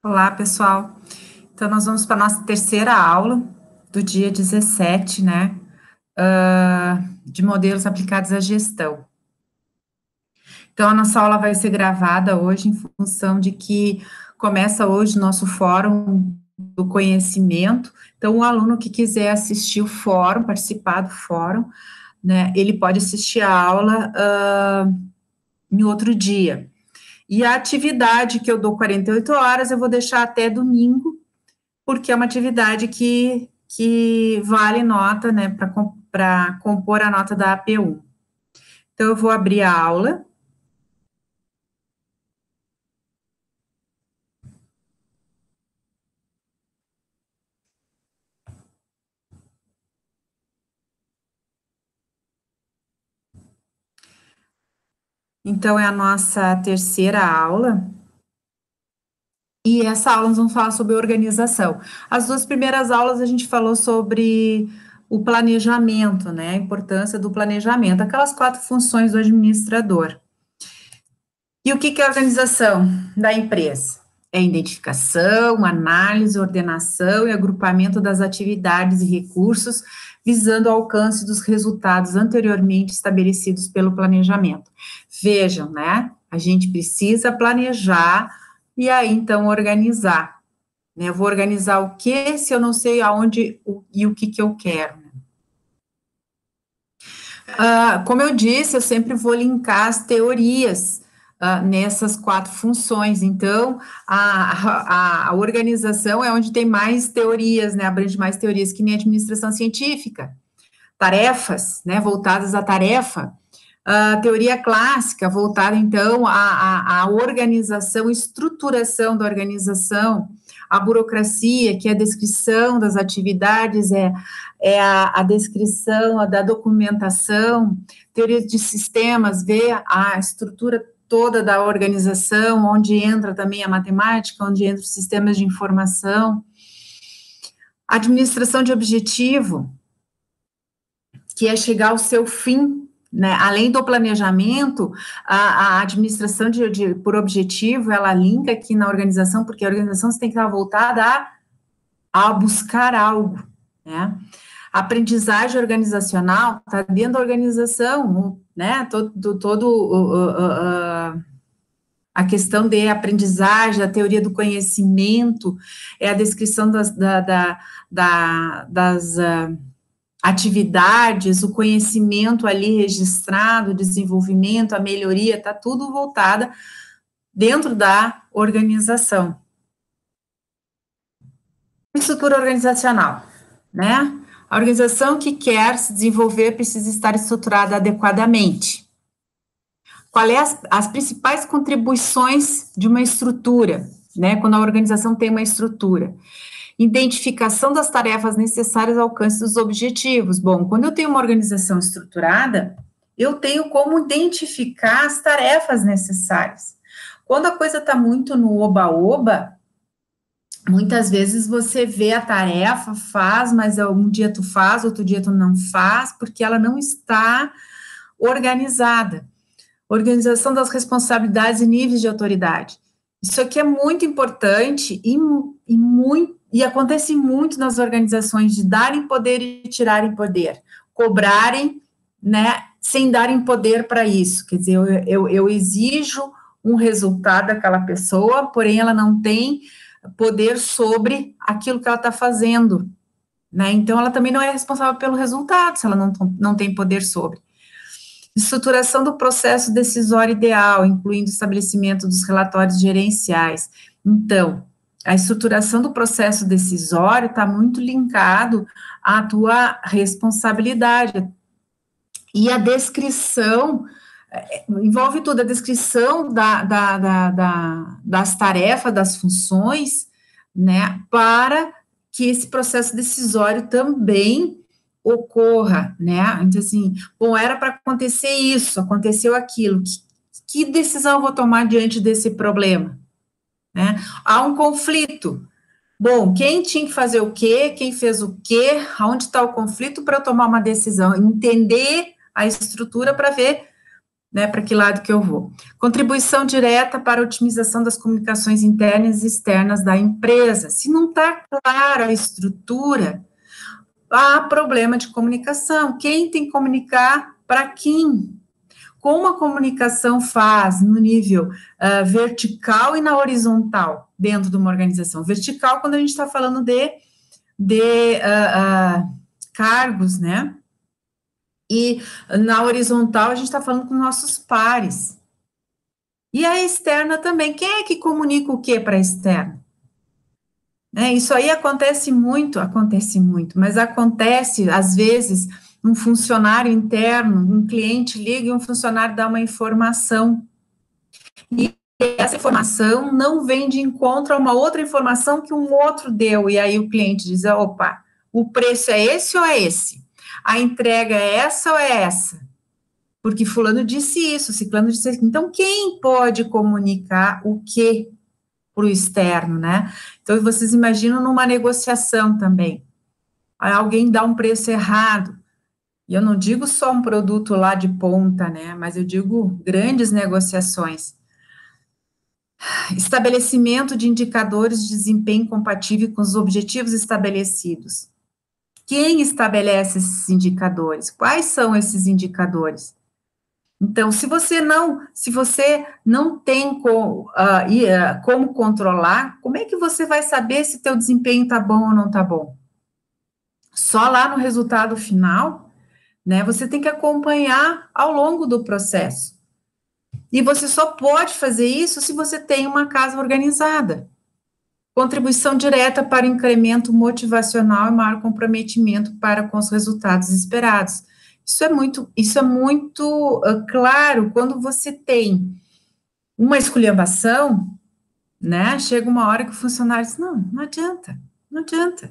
Olá, pessoal. Então, nós vamos para a nossa terceira aula do dia 17, né, de modelos aplicados à gestão. Então, a nossa aula vai ser gravada hoje em função de que começa hoje o nosso fórum do conhecimento. Então, o aluno que quiser assistir o fórum, participar do fórum, né, ele pode assistir a aula em outro dia. E a atividade que eu dou 48 horas, eu vou deixar até domingo, porque é uma atividade que vale nota, né, para compor a nota da AP1. Então, eu vou abrir a aula. Então, é a nossa terceira aula. E essa aula nós vamos falar sobre organização. As duas primeiras aulas a gente falou sobre o planejamento, né, a importância do planejamento, aquelas 4 funções do administrador. E o que é a organização da empresa? É identificação, análise, ordenação e agrupamento das atividades e recursos, visando o alcance dos resultados anteriormente estabelecidos pelo planejamento. Vejam, né? A gente precisa planejar e aí, então, organizar. Né? Eu vou organizar o quê se eu não sei aonde e o que eu quero? Como eu disse, eu sempre vou linkar as teorias nessas 4 funções. Então, a organização é onde tem mais teorias, né? Abrange mais teorias, que nem administração científica. Tarefas, né? Voltadas à tarefa. Teoria clássica, voltada, então, à organização, estruturação da organização. A burocracia, que é a descrição das atividades, é a descrição da documentação. Teoria de sistemas, vê a estrutura toda da organização, onde entra também a matemática, onde entra os sistemas de informação. Administração de objetivo, que é chegar ao seu fim, né? Além do planejamento, a administração por objetivo, ela linka aqui na organização, porque a organização tem que estar voltada a buscar algo, né? A aprendizagem organizacional está dentro da organização, né? A questão de aprendizagem, a teoria do conhecimento, é a descrição das atividades, o conhecimento ali registrado, o desenvolvimento, a melhoria, está tudo voltada dentro da organização. Estrutura organizacional, né? A organização que quer se desenvolver precisa estar estruturada adequadamente. Qual é as principais contribuições de uma estrutura, né? Quando a organização tem uma estrutura. Identificação das tarefas necessárias ao alcance dos objetivos. Bom, quando eu tenho uma organização estruturada, eu tenho como identificar as tarefas necessárias. Quando a coisa está muito no oba-oba, muitas vezes você vê a tarefa, faz, mas um dia tu faz, outro dia tu não faz, porque ela não está organizada. Organização das responsabilidades e níveis de autoridade. Isso aqui é muito importante e acontece muito nas organizações, de darem poder e tirarem poder, cobrarem, né, sem darem poder para isso. Quer dizer, eu exijo um resultado daquela pessoa, porém ela não tem poder sobre aquilo que ela está fazendo, né? Então ela também não é responsável pelo resultado, se ela não tem poder sobre. Estruturação do processo decisório ideal, incluindo o estabelecimento dos relatórios gerenciais. Então, a estruturação do processo decisório está muito linkado à tua responsabilidade. E a descrição, envolve tudo, a descrição das tarefas, das funções, né, para que esse processo decisório também ocorra, né? Então, assim, bom, era para acontecer isso, aconteceu aquilo, que decisão eu vou tomar diante desse problema? Né? Há um conflito. Bom, quem tinha que fazer o quê? Quem fez o quê? Aonde está o conflito para eu tomar uma decisão? Entender a estrutura para ver, né, para que lado que eu vou. Contribuição direta para a otimização das comunicações internas e externas da empresa. Se não está clara a estrutura, há problema de comunicação. Quem tem que comunicar para quem? Como a comunicação faz no nível vertical e na horizontal dentro de uma organização. Vertical, quando a gente está falando de cargos, né? E na horizontal, a gente está falando com nossos pares. E a externa também. Quem é que comunica o que para a externa? Isso aí acontece muito, mas acontece, às vezes, um funcionário interno, um cliente liga e um funcionário dá uma informação. E essa informação não vem de encontro a uma outra informação que um outro deu. E aí o cliente diz, opa, o preço é esse ou é esse? A entrega é essa ou é essa? Porque fulano disse isso, ciclano disse isso. Então, quem pode comunicar o quê para o externo, né? Então, vocês imaginam numa negociação também. Alguém dá um preço errado. E eu não digo só um produto lá de ponta, né? Mas eu digo grandes negociações. Estabelecimento de indicadores de desempenho compatível com os objetivos estabelecidos. Quem estabelece esses indicadores? Quais são esses indicadores? Então, se você não tem como controlar, como é que você vai saber se teu desempenho está bom ou não está bom? Só lá no resultado final, né? Você tem que acompanhar ao longo do processo. E você só pode fazer isso se você tem uma casa organizada. Contribuição direta para incremento motivacional e maior comprometimento para com os resultados esperados. Isso é muito claro quando você tem uma esculhambação, né? Chega uma hora que o funcionário diz, não adianta,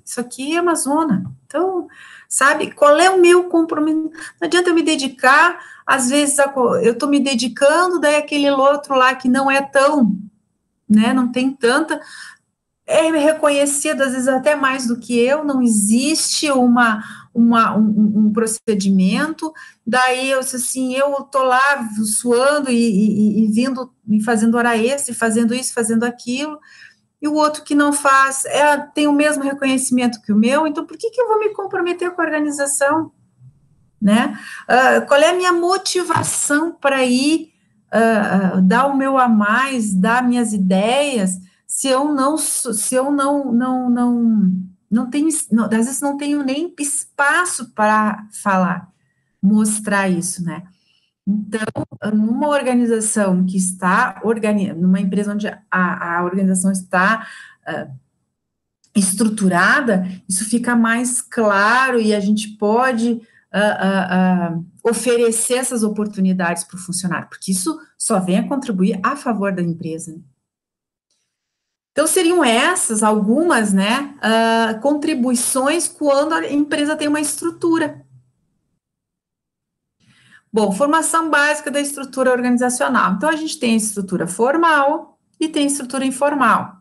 isso aqui é uma zona. Então, sabe, qual é o meu compromisso? Não adianta eu me dedicar, às vezes eu estou me dedicando, daí aquele outro lá que não é tão, né, não tem tanta, é reconhecido, às vezes até mais do que eu, não existe um procedimento, daí eu disse assim, eu estou lá suando e vindo, e fazendo hora extra, e fazendo isso, fazendo aquilo, e o outro que não faz, tem o mesmo reconhecimento que o meu, então por que eu vou me comprometer com a organização, né? Qual é a minha motivação para ir dar o meu a mais, dar minhas ideias, se eu não tenho, às vezes não tenho nem espaço para falar, mostrar isso, né? Então, numa organização que está, numa empresa onde a organização está estruturada, isso fica mais claro e a gente pode oferecer essas oportunidades para o funcionário, porque isso só vem a contribuir a favor da empresa, né? Então, seriam essas algumas, né, contribuições quando a empresa tem uma estrutura. Bom, formação básica da estrutura organizacional. Então, a gente tem a estrutura formal e tem a estrutura informal.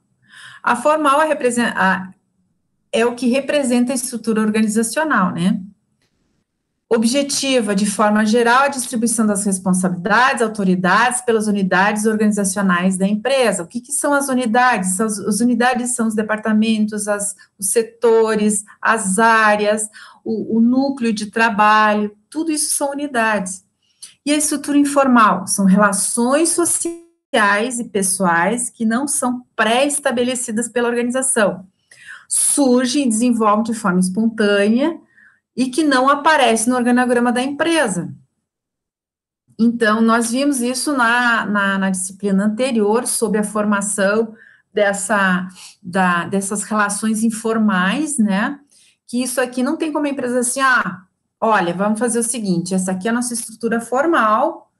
A formal é o que representa a estrutura organizacional, né? Objetiva, de forma geral, a distribuição das responsabilidades, autoridades pelas unidades organizacionais da empresa. O que são as unidades? As unidades são os departamentos, os setores, as áreas, o núcleo de trabalho, tudo isso são unidades. E a estrutura informal? São relações sociais e pessoais que não são pré-estabelecidas pela organização. Surgem e desenvolvem de forma espontânea, e que não aparece no organograma da empresa. Então, nós vimos isso na disciplina anterior, sobre a formação dessas relações informais, né, que isso aqui não tem como a empresa assim, olha, vamos fazer o seguinte, essa aqui é a nossa estrutura formal,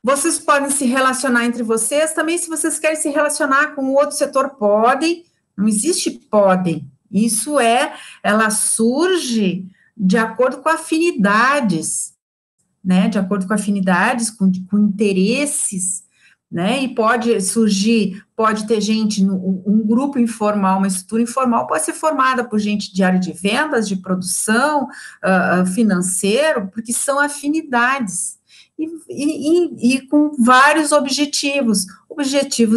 vocês podem se relacionar entre vocês, também se vocês querem se relacionar com o outro setor, podem, não existe podem, ela surge de acordo com afinidades, né, de acordo com afinidades, com interesses, né, e pode surgir, pode ter gente, um grupo informal, uma estrutura informal, pode ser formada por gente de área de vendas, de produção, financeiro, porque são afinidades. e com vários objetivos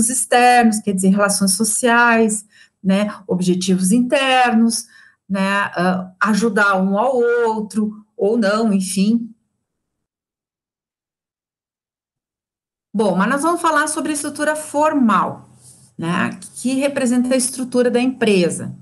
externos, quer dizer, relações sociais, né, objetivos internos, né, ajudar um ao outro, ou não, enfim. Bom, mas nós vamos falar sobre a estrutura formal, né, que representa a estrutura da empresa.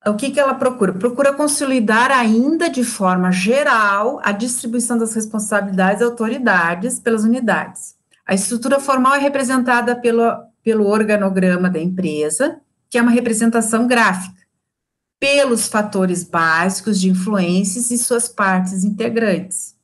O que que ela procura? Procura consolidar ainda de forma geral a distribuição das responsabilidades e autoridades pelas unidades. A estrutura formal é representada pelo organograma da empresa, que é uma representação gráfica, pelos fatores básicos de influências e suas partes integrantes.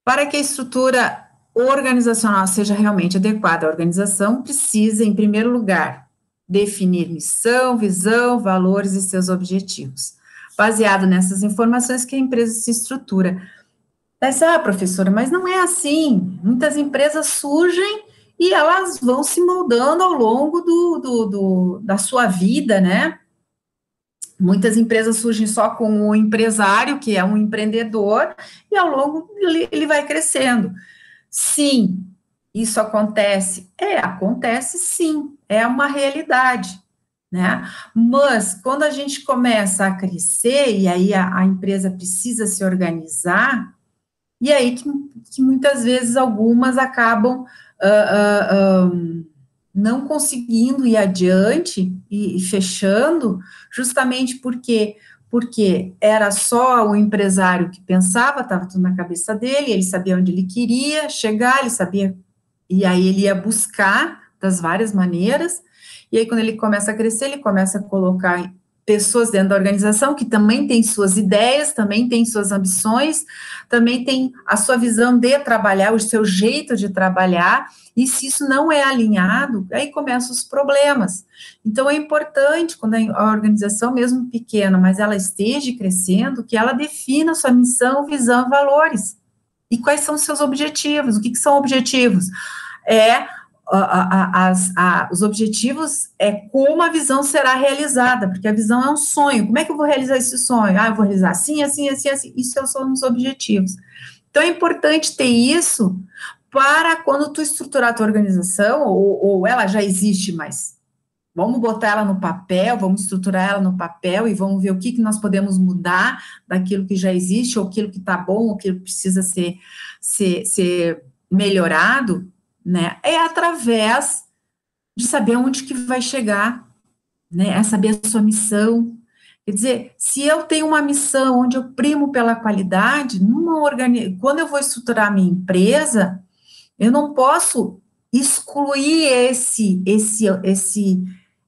Para que a estrutura organizacional seja realmente adequada à organização, precisa, em primeiro lugar, definir missão, visão, valores e seus objetivos. Baseado nessas informações que a empresa se estrutura. Professora, mas não é assim. Muitas empresas surgem e elas vão se moldando ao longo da sua vida, né? Muitas empresas surgem só com o empresário, que é um empreendedor, e ao longo ele vai crescendo. Sim, isso acontece? Acontece sim, é uma realidade, né? Mas quando a gente começa a crescer, e aí a empresa precisa se organizar, e aí que muitas vezes algumas acabam não conseguindo ir adiante e fechando, justamente porque era só o empresário que pensava, estava tudo na cabeça dele, ele sabia onde ele queria chegar, ele sabia, e aí ele ia buscar das várias maneiras, e aí quando ele começa a crescer, ele começa a colocar pessoas dentro da organização que também têm suas ideias, também têm suas ambições, também tem a sua visão de trabalhar, o seu jeito de trabalhar, e se isso não é alinhado, aí começam os problemas. Então, é importante, quando a organização, mesmo pequena, mas ela esteja crescendo, que ela defina sua missão, visão e valores. E quais são os seus objetivos? O que são objetivos? Os objetivos é como a visão será realizada, porque a visão é um sonho. Como é que eu vou realizar esse sonho? Eu vou realizar assim, assim, assim, assim. Isso são os objetivos. Então, é importante ter isso para quando tu estruturar a tua organização, ou ela já existe, mas vamos botar ela no papel, vamos estruturar ela no papel e vamos ver o que nós podemos mudar daquilo que já existe, ou aquilo que está bom, ou aquilo que precisa ser melhorado, né? É através de saber onde que vai chegar, né? É saber a sua missão. Quer dizer, se eu tenho uma missão onde eu primo pela qualidade, quando eu vou estruturar a minha empresa, eu não posso excluir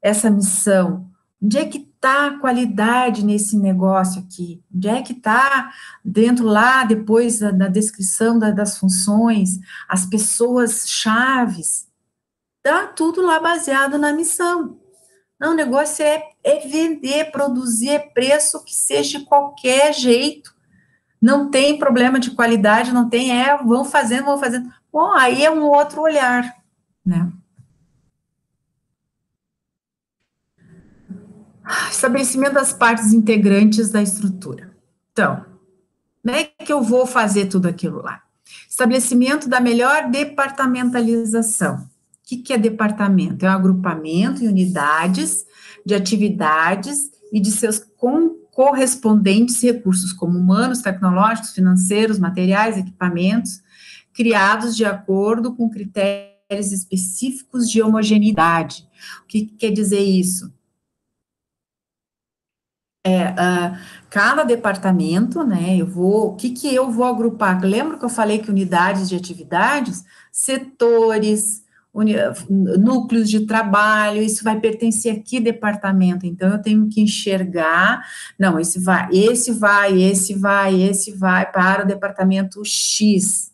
essa missão. Onde é que está a qualidade nesse negócio aqui? Onde é que está dentro lá, depois da descrição das funções, as pessoas chaves? Está tudo lá baseado na missão. Não, o negócio é vender, produzir, preço que seja de qualquer jeito. Não tem problema de qualidade, não tem, vão fazendo. Bom, aí é um outro olhar, né? Estabelecimento das partes integrantes da estrutura. Então, como é que eu vou fazer tudo aquilo lá? Estabelecimento da melhor departamentalização. O que é departamento? É um agrupamento em unidades de atividades e de seus correspondentes recursos, como humanos, tecnológicos, financeiros, materiais, equipamentos, criados de acordo com critérios específicos de homogeneidade. O que quer dizer isso? Cada departamento, né, o que eu vou agrupar? Lembra que eu falei que unidades de atividades, setores, núcleos de trabalho, isso vai pertencer a que departamento? Então, eu tenho que enxergar, não, esse vai para o departamento X,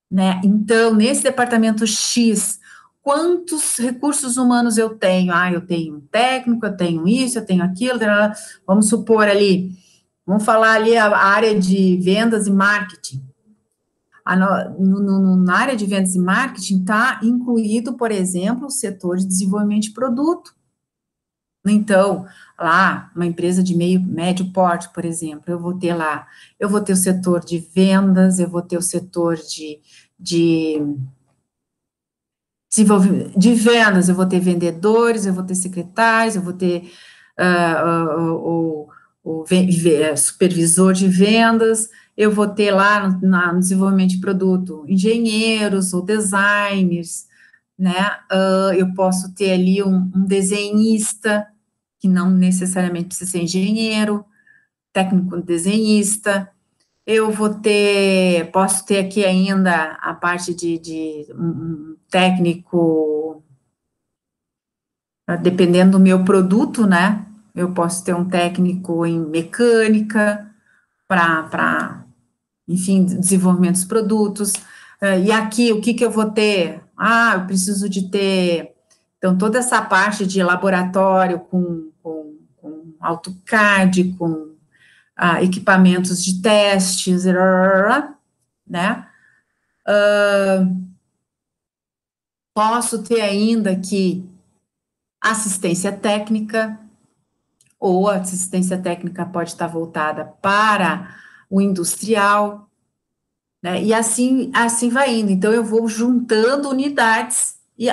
né? Então, nesse departamento X, quantos recursos humanos eu tenho? Eu tenho um técnico, eu tenho isso, eu tenho aquilo, vamos supor ali, vamos falar ali a área de vendas e marketing. Na área de vendas e marketing está incluído, por exemplo, o setor de desenvolvimento de produto. Então, lá, uma empresa de médio porte, por exemplo, eu vou ter o setor de vendas, eu vou ter o setor de desenvolvimento de vendas, eu vou ter vendedores, eu vou ter secretários, eu vou ter supervisor de vendas, eu vou ter lá no desenvolvimento de produto engenheiros ou designers, né? Eu posso ter ali um desenhista, que não necessariamente precisa ser engenheiro, técnico desenhista. Posso ter aqui ainda a parte de um técnico, dependendo do meu produto, né? Eu posso ter um técnico em mecânica, enfim, desenvolvimento dos produtos. E aqui, o que que eu vou ter? Eu preciso de ter, então, toda essa parte de laboratório com AutoCAD, com equipamentos de testes, né? Posso ter ainda aqui assistência técnica, ou a assistência técnica pode estar voltada para o industrial, né? E assim vai indo. Então, eu vou juntando unidades e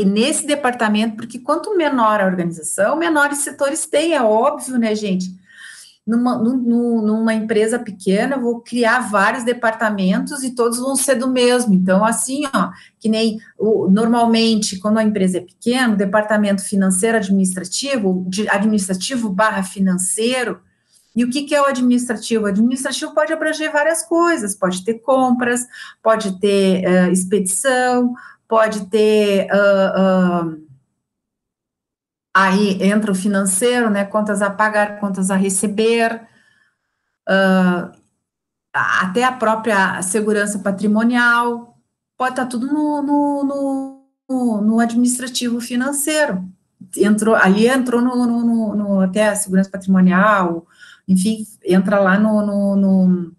nesse departamento, porque quanto menor a organização, menores setores tem, é óbvio, né, gente? Numa empresa pequena, eu vou criar vários departamentos e todos vão ser do mesmo. Então, assim, que nem normalmente, quando a empresa é pequena, o departamento financeiro administrativo barra financeiro. E o que que é o administrativo? O administrativo pode abranger várias coisas, pode ter compras, pode ter expedição, pode ter. Aí entra o financeiro, né? Contas a pagar, contas a receber, até a própria segurança patrimonial, pode estar tudo no administrativo financeiro. Entrou até a segurança patrimonial, enfim, entra lá no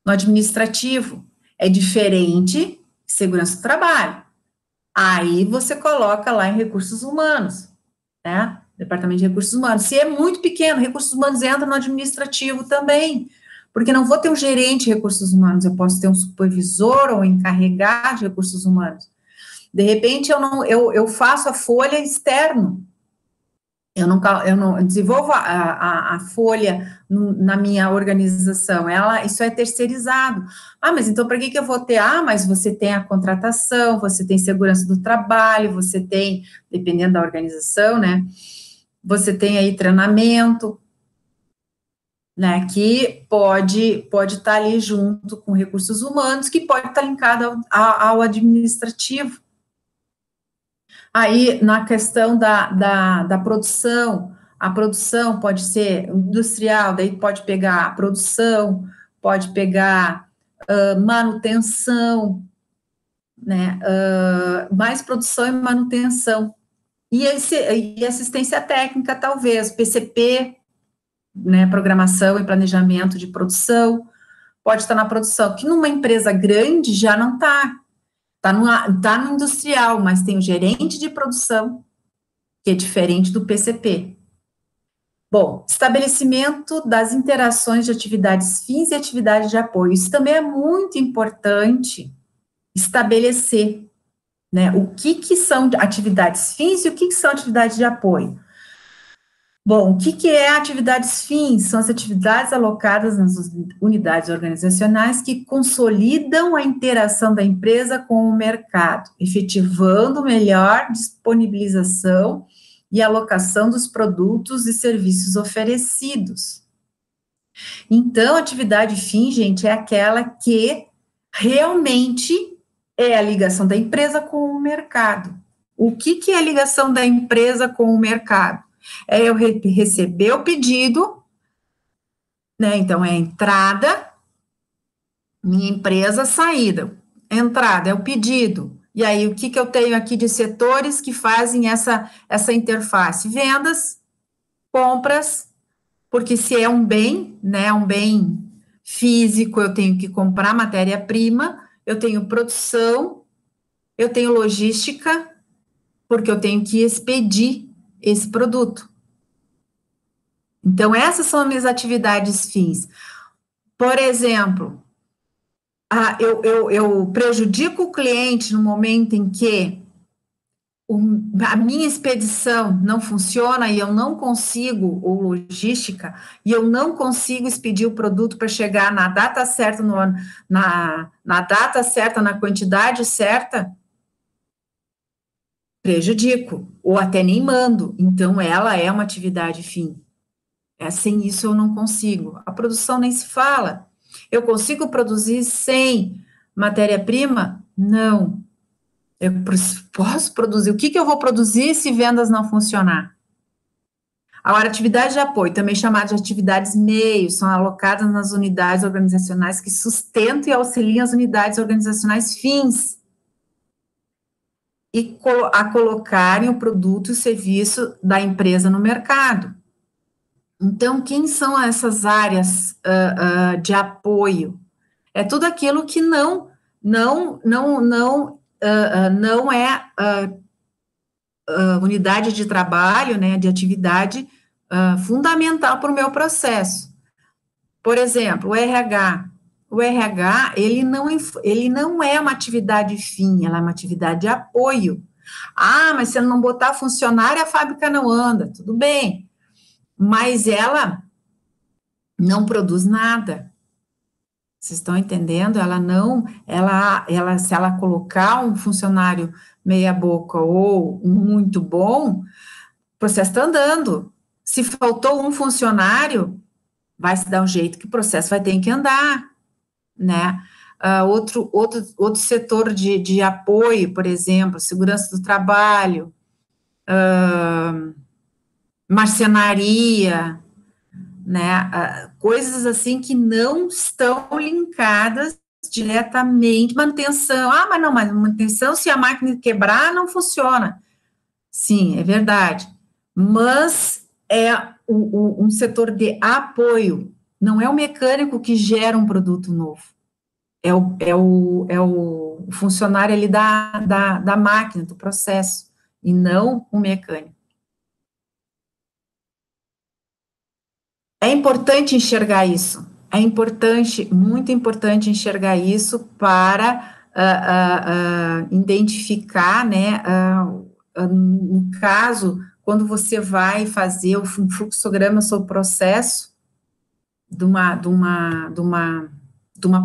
administrativo. É diferente de segurança do trabalho. Aí você coloca lá em recursos humanos, né? Departamento de recursos humanos. Se é muito pequeno, recursos humanos entra no administrativo também, porque não vou ter um gerente de recursos humanos, eu posso ter um supervisor ou encarregado de recursos humanos. De repente, eu faço a folha externo, eu não desenvolvo a folha na minha organização, isso é terceirizado. Mas então para que eu vou ter? Mas você tem a contratação, você tem segurança do trabalho, você tem, dependendo da organização, né? Você tem aí treinamento, né? Que pode estar ali junto com recursos humanos, que pode estar linkado ao administrativo. Aí, na questão da produção, a produção pode ser industrial, daí pode pegar a produção, pode pegar manutenção, né, mais produção e manutenção, e assistência técnica, talvez, PCP, né, programação e planejamento de produção, pode estar na produção, que numa empresa grande já não está, tá no industrial, mas tem o gerente de produção, que é diferente do PCP. Bom, estabelecimento das interações de atividades fins e atividades de apoio. Isso também é muito importante estabelecer, né? O que são atividades fins e o que são atividades de apoio. Bom, o que é atividades fins? São as atividades alocadas nas unidades organizacionais que consolidam a interação da empresa com o mercado, efetivando melhor disponibilização e alocação dos produtos e serviços oferecidos. Então, atividade fim, gente, é aquela que realmente é a ligação da empresa com o mercado. O que é a ligação da empresa com o mercado? É eu receber o pedido, né? Então, é a entrada, minha empresa, saída. Entrada é o pedido. E aí, o que eu tenho aqui de setores que fazem essa interface? Vendas, compras, porque se é um bem, né, um bem físico, eu tenho que comprar matéria-prima, eu tenho produção, eu tenho logística, porque eu tenho que expedir esse produto. Então, essas são as minhas atividades fins. Por exemplo, eu prejudico o cliente no momento em que a minha expedição não funciona e eu não consigo, ou logística, e eu não consigo expedir o produto para chegar na data certa, na data certa, na quantidade certa, prejudico, ou até nem mando. Então, ela é uma atividade fim. Sem isso eu não consigo. A produção nem se fala. Eu consigo produzir sem matéria-prima? Não. Eu posso produzir. O que eu vou produzir se vendas não funcionar? Agora, atividade de apoio, também chamada de atividades meio, são alocadas nas unidades organizacionais que sustentam e auxiliam as unidades organizacionais fins e a colocarem o produto e o serviço da empresa no mercado. Então, quem são essas áreas de apoio? É tudo aquilo que não é unidade de trabalho, né, de atividade fundamental para o meu processo. Por exemplo, o RH. O RH, ele não é uma atividade fim, ela é uma atividade de apoio. Mas se ela não botar funcionário, a fábrica não anda. Tudo bem. Mas ela não produz nada. Vocês estão entendendo? Se ela colocar um funcionário meia boca ou muito bom, o processo está andando. Se faltou um funcionário, vai se dar um jeito que o processo vai ter que andar, né? Outro setor de apoio, por exemplo, segurança do trabalho, marcenaria, né? Coisas assim que não estão linkadas diretamente, manutenção, mas manutenção, se a máquina quebrar, não funciona. Sim, é verdade, mas é um setor de apoio, não é o mecânico que gera um produto novo, é o funcionário ali da máquina, do processo, e não o mecânico. É importante enxergar isso, é importante, muito importante enxergar isso para identificar, né, no caso, quando você vai fazer o fluxograma sobre o processo de uma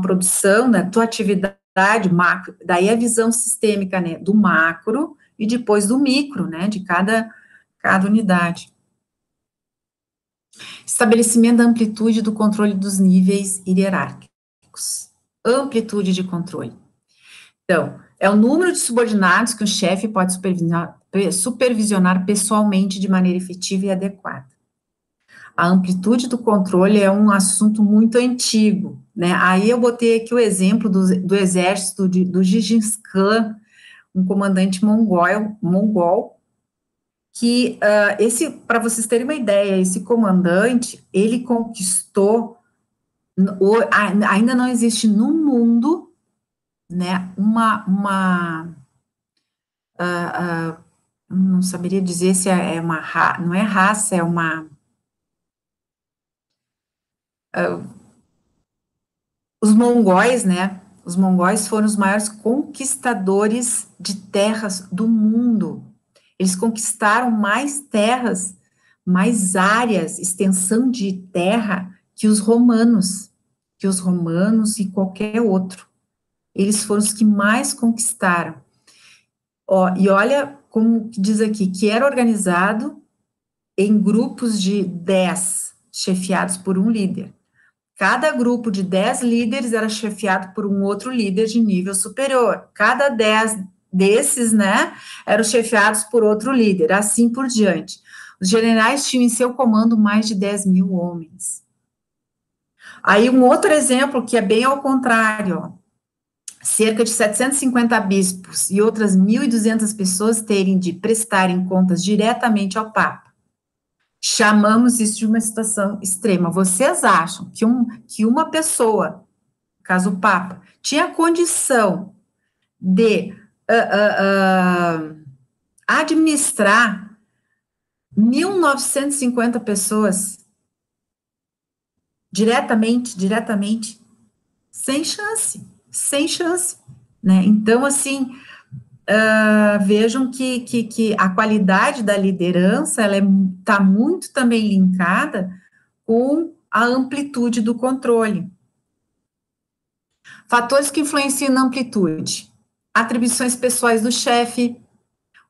produção, da tua atividade macro, daí a visão sistêmica, né, do macro e depois do micro, né, de cada unidade. Estabelecimento da amplitude do controle dos níveis hierárquicos. Amplitude de controle. Então, é o número de subordinados que o chefe pode supervisionar pessoalmente de maneira efetiva e adequada. A amplitude do controle é um assunto muito antigo, né? Aí eu botei aqui o exemplo do exército do Gengis Khan, um comandante mongol, que para vocês terem uma ideia, esse comandante, ele conquistou, ainda não existe no mundo, né, não saberia dizer se é uma raça, não é raça, é uma, os mongóis, né, os mongóis foram os maiores conquistadores de terras do mundo. Eles conquistaram mais terras, mais áreas, extensão de terra que os romanos e qualquer outro. Eles foram os que mais conquistaram. E olha como diz aqui, que era organizado em grupos de 10, chefiados por um líder. Cada grupo de 10 líderes era chefiado por um outro líder de nível superior. Cada 10 desses, né, eram chefiados por outro líder, assim por diante. Os generais tinham em seu comando mais de 10 mil homens. Aí um outro exemplo que é bem ao contrário, ó, cerca de 750 bispos e outras 1.200 pessoas terem de prestarem contas diretamente ao Papa. Chamamos isso de uma situação extrema. Vocês acham que uma pessoa, no caso o Papa, tinha condição de administrar 1.950 pessoas, diretamente, sem chance, né? Então, assim, vejam que a qualidade da liderança, ela está muito também linkada com a amplitude do controle. Fatores que influenciam na amplitude: atribuições pessoais do chefe,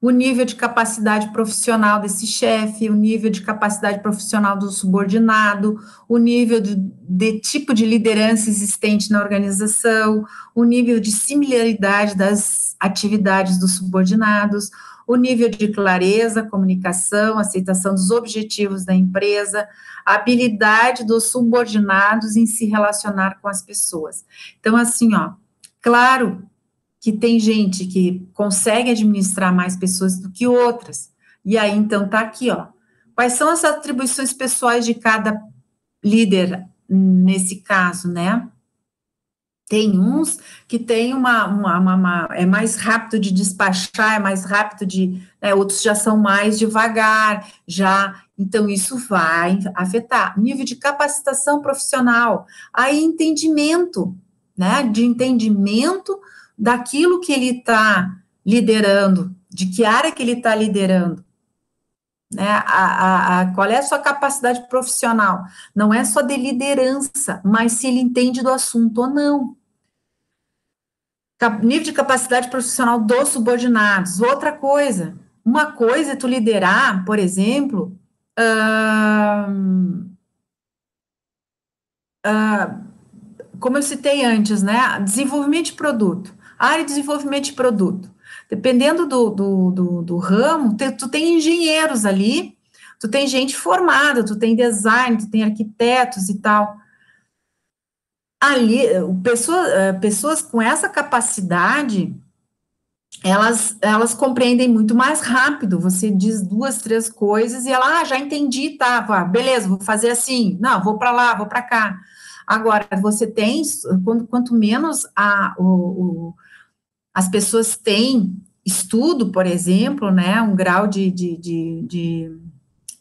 o nível de capacidade profissional desse chefe, o nível de capacidade profissional do subordinado, o nível de tipo de liderança existente na organização, o nível de similaridade das atividades dos subordinados, o nível de clareza, comunicação, aceitação dos objetivos da empresa, a habilidade dos subordinados em se relacionar com as pessoas. Então, assim, ó, claro que tem gente que consegue administrar mais pessoas do que outras. E aí, então, tá aqui, ó. Quais são as atribuições pessoais de cada líder nesse caso, né? Tem uns que tem é mais rápido de despachar, é mais rápido de, né, outros já são mais devagar, já, então isso vai afetar. Nível de capacitação profissional, aí entendimento, né, de entendimento daquilo que ele está liderando, de que área que ele está liderando, né, qual é a sua capacidade profissional, não é só de liderança, mas se ele entende do assunto ou não. Nível de capacidade profissional dos subordinados. Outra coisa, uma coisa é tu liderar, por exemplo, como eu citei antes, né, desenvolvimento de produto, área de desenvolvimento de produto. Dependendo do ramo, tu tem engenheiros ali, tu tem gente formada, tu tem design, tu tem arquitetos e tal. Ali, pessoas com essa capacidade, elas compreendem muito mais rápido. Você diz 2, 3 coisas e ela, já entendi, tá, beleza, vou fazer assim, não, vou para lá, vou para cá. Agora, você tem, quanto menos as pessoas têm estudo, por exemplo, né, um grau de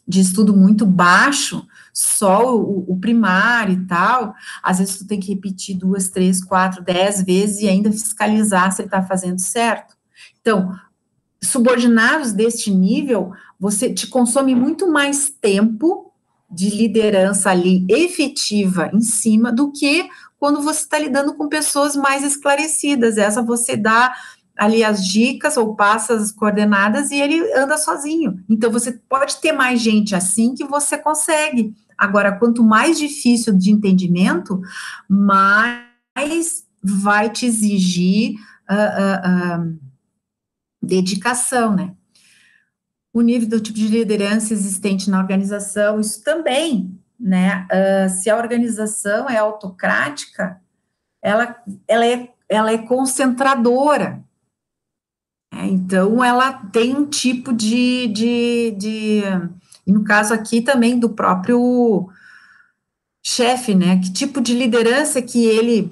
estudo muito baixo, só o primário e tal, às vezes tu tem que repetir 2, 3, 4, 10 vezes e ainda fiscalizar se ele está fazendo certo. Então, subordinados deste nível, você te consome muito mais tempo de liderança ali efetiva em cima do que quando você está lidando com pessoas mais esclarecidas. Essa você dá ali as dicas ou passa as coordenadas e ele anda sozinho. Então, você pode ter mais gente assim que você consegue. Agora, quanto mais difícil de entendimento, mais vai te exigir dedicação, né? O nível do tipo de liderança existente na organização, isso também, né? Se a organização é autocrática, ela é concentradora, né? Então, ela tem um tipo e no caso aqui também do próprio chefe, né? Que tipo de liderança ele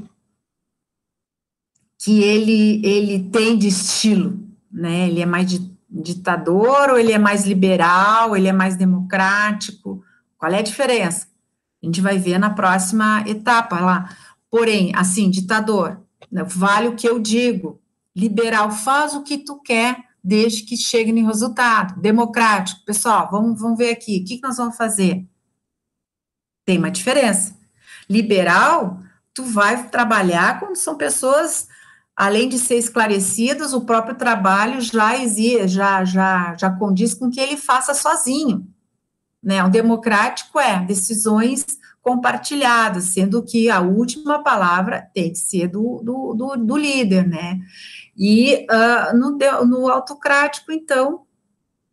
tem de estilo, né? Ele é mais ditador ou ele é mais liberal, ele é mais democrático? Qual é a diferença? A gente vai ver na próxima etapa lá. Porém, assim, ditador, né, vale o que eu digo. Liberal, faz o que tu quer, desde que chegue no resultado. Democrático, pessoal, vamos ver aqui, o que nós vamos fazer? Tem uma diferença. Liberal, tu vai trabalhar quando são pessoas, além de ser esclarecidas, o próprio trabalho já condiz com que ele faça sozinho, né? O democrático é decisões compartilhadas, sendo que a última palavra tem que ser do líder, né? E no autocrático, então,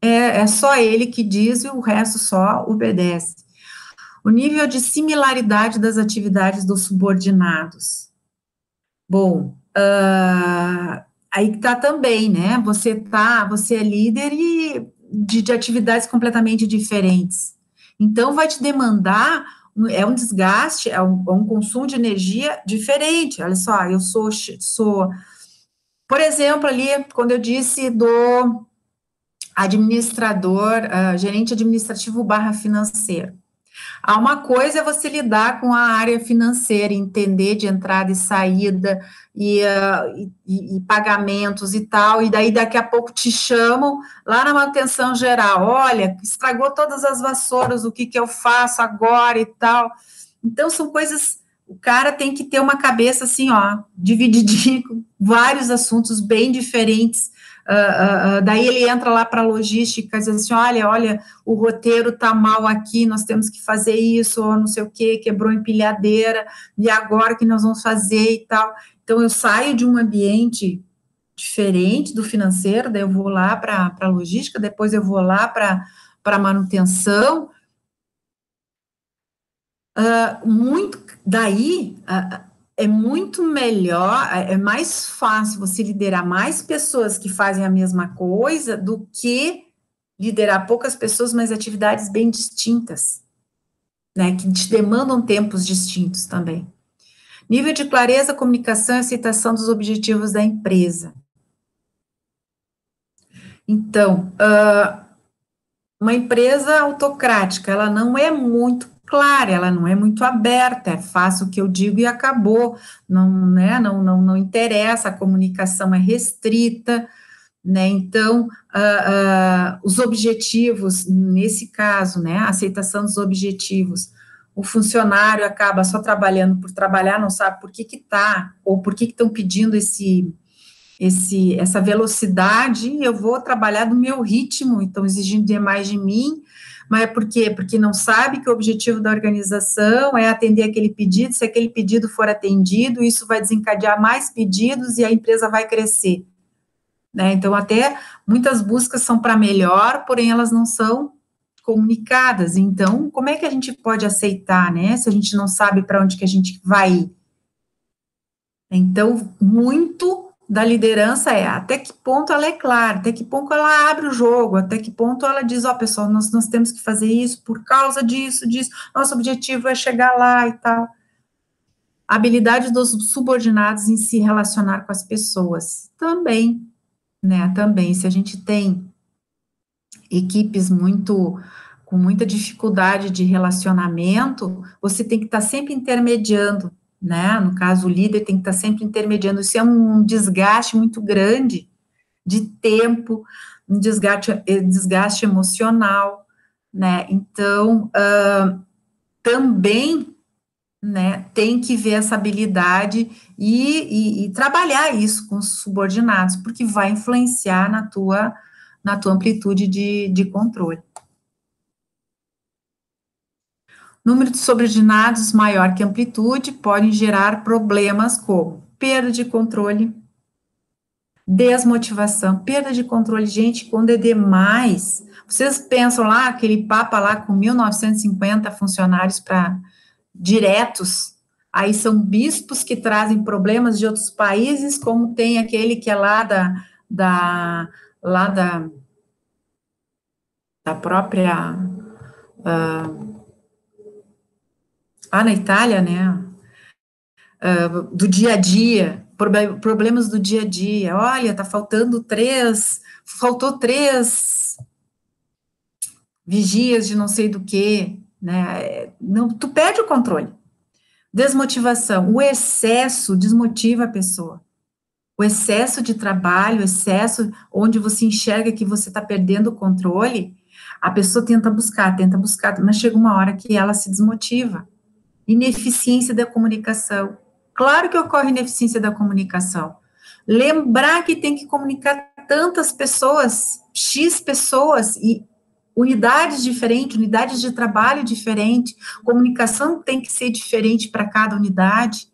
é só ele que diz e o resto só obedece. O nível de similaridade das atividades dos subordinados. Bom, aí que está também, né? Você é líder de atividades completamente diferentes. Então, vai te demandar, é um desgaste, é um consumo de energia diferente. Olha só, eu sou, por exemplo, ali, quando eu disse administrador, gerente administrativo barra financeiro. Uma coisa é você lidar com a área financeira, entender de entrada e saída, e pagamentos e tal, e daí daqui a pouco te chamam lá na manutenção geral, olha, estragou todas as vassouras, o que eu faço agora e tal. Então, são coisas, o cara tem que ter uma cabeça assim, divididinha com vários assuntos bem diferentes. Daí ele entra lá para a logística, diz assim, olha, o roteiro está mal aqui, nós temos que fazer isso, ou não sei o que, quebrou a empilhadeira, e agora que nós vamos fazer e tal. Então, eu saio de um ambiente diferente do financeiro, daí eu vou lá para a logística, depois eu vou lá para a manutenção, daí, é muito melhor, é mais fácil você liderar mais pessoas que fazem a mesma coisa do que liderar poucas pessoas, mas atividades bem distintas, né, que te demandam tempos distintos também. Nível de clareza, comunicação e aceitação dos objetivos da empresa. Então, uma empresa autocrática, ela não é muito clara, ela não é muito aberta, faço o que eu digo e acabou, não interessa, a comunicação é restrita, né, então, os objetivos, nesse caso, né, a aceitação dos objetivos, o funcionário acaba só trabalhando por trabalhar, não sabe por que está, ou por que estão pedindo essa velocidade, eu vou trabalhar do meu ritmo, então exigindo demais de mim, mas por quê? Porque não sabe que o objetivo da organização é atender aquele pedido, se aquele pedido for atendido, isso vai desencadear mais pedidos e a empresa vai crescer, né? Então, até muitas buscas são para melhor, porém elas não são comunicadas, então, como é que a gente pode aceitar, né, se a gente não sabe para onde que a gente vai ir? Então, muito da liderança é até que ponto ela é clara, até que ponto ela abre o jogo, até que ponto ela diz, pessoal, nós temos que fazer isso por causa disso, nosso objetivo é chegar lá e tal. A habilidade dos subordinados em se relacionar com as pessoas, também, né, também, se a gente tem equipes com muita dificuldade de relacionamento, você tem que estar sempre intermediando, né, no caso, o líder tem que estar sempre intermediando, isso é um desgaste muito grande de tempo, um desgaste emocional, né, então, também, né, tem que ver essa habilidade e trabalhar isso com os subordinados, porque vai influenciar na tua amplitude de controle. Número de subordinados maior que amplitude podem gerar problemas como perda de controle, desmotivação, perda de controle. Gente, quando é demais, vocês pensam lá, aquele Papa lá com 1.950 funcionários diretos, aí são bispos que trazem problemas de outros países, como tem aquele que é lá da própria, na Itália, né, do dia a dia, problemas do dia a dia, olha, faltou três vigias de não sei do que, né, não, tu perde o controle. Desmotivação, o excesso desmotiva a pessoa, o excesso de trabalho, o excesso onde você enxerga que você está perdendo o controle, a pessoa tenta buscar, mas chega uma hora que ela se desmotiva. Ineficiência da comunicação, claro que ocorre ineficiência da comunicação, lembrar que tem que comunicar tantas pessoas, X pessoas, e unidades diferentes, unidades de trabalho diferentes, comunicação tem que ser diferente para cada unidade,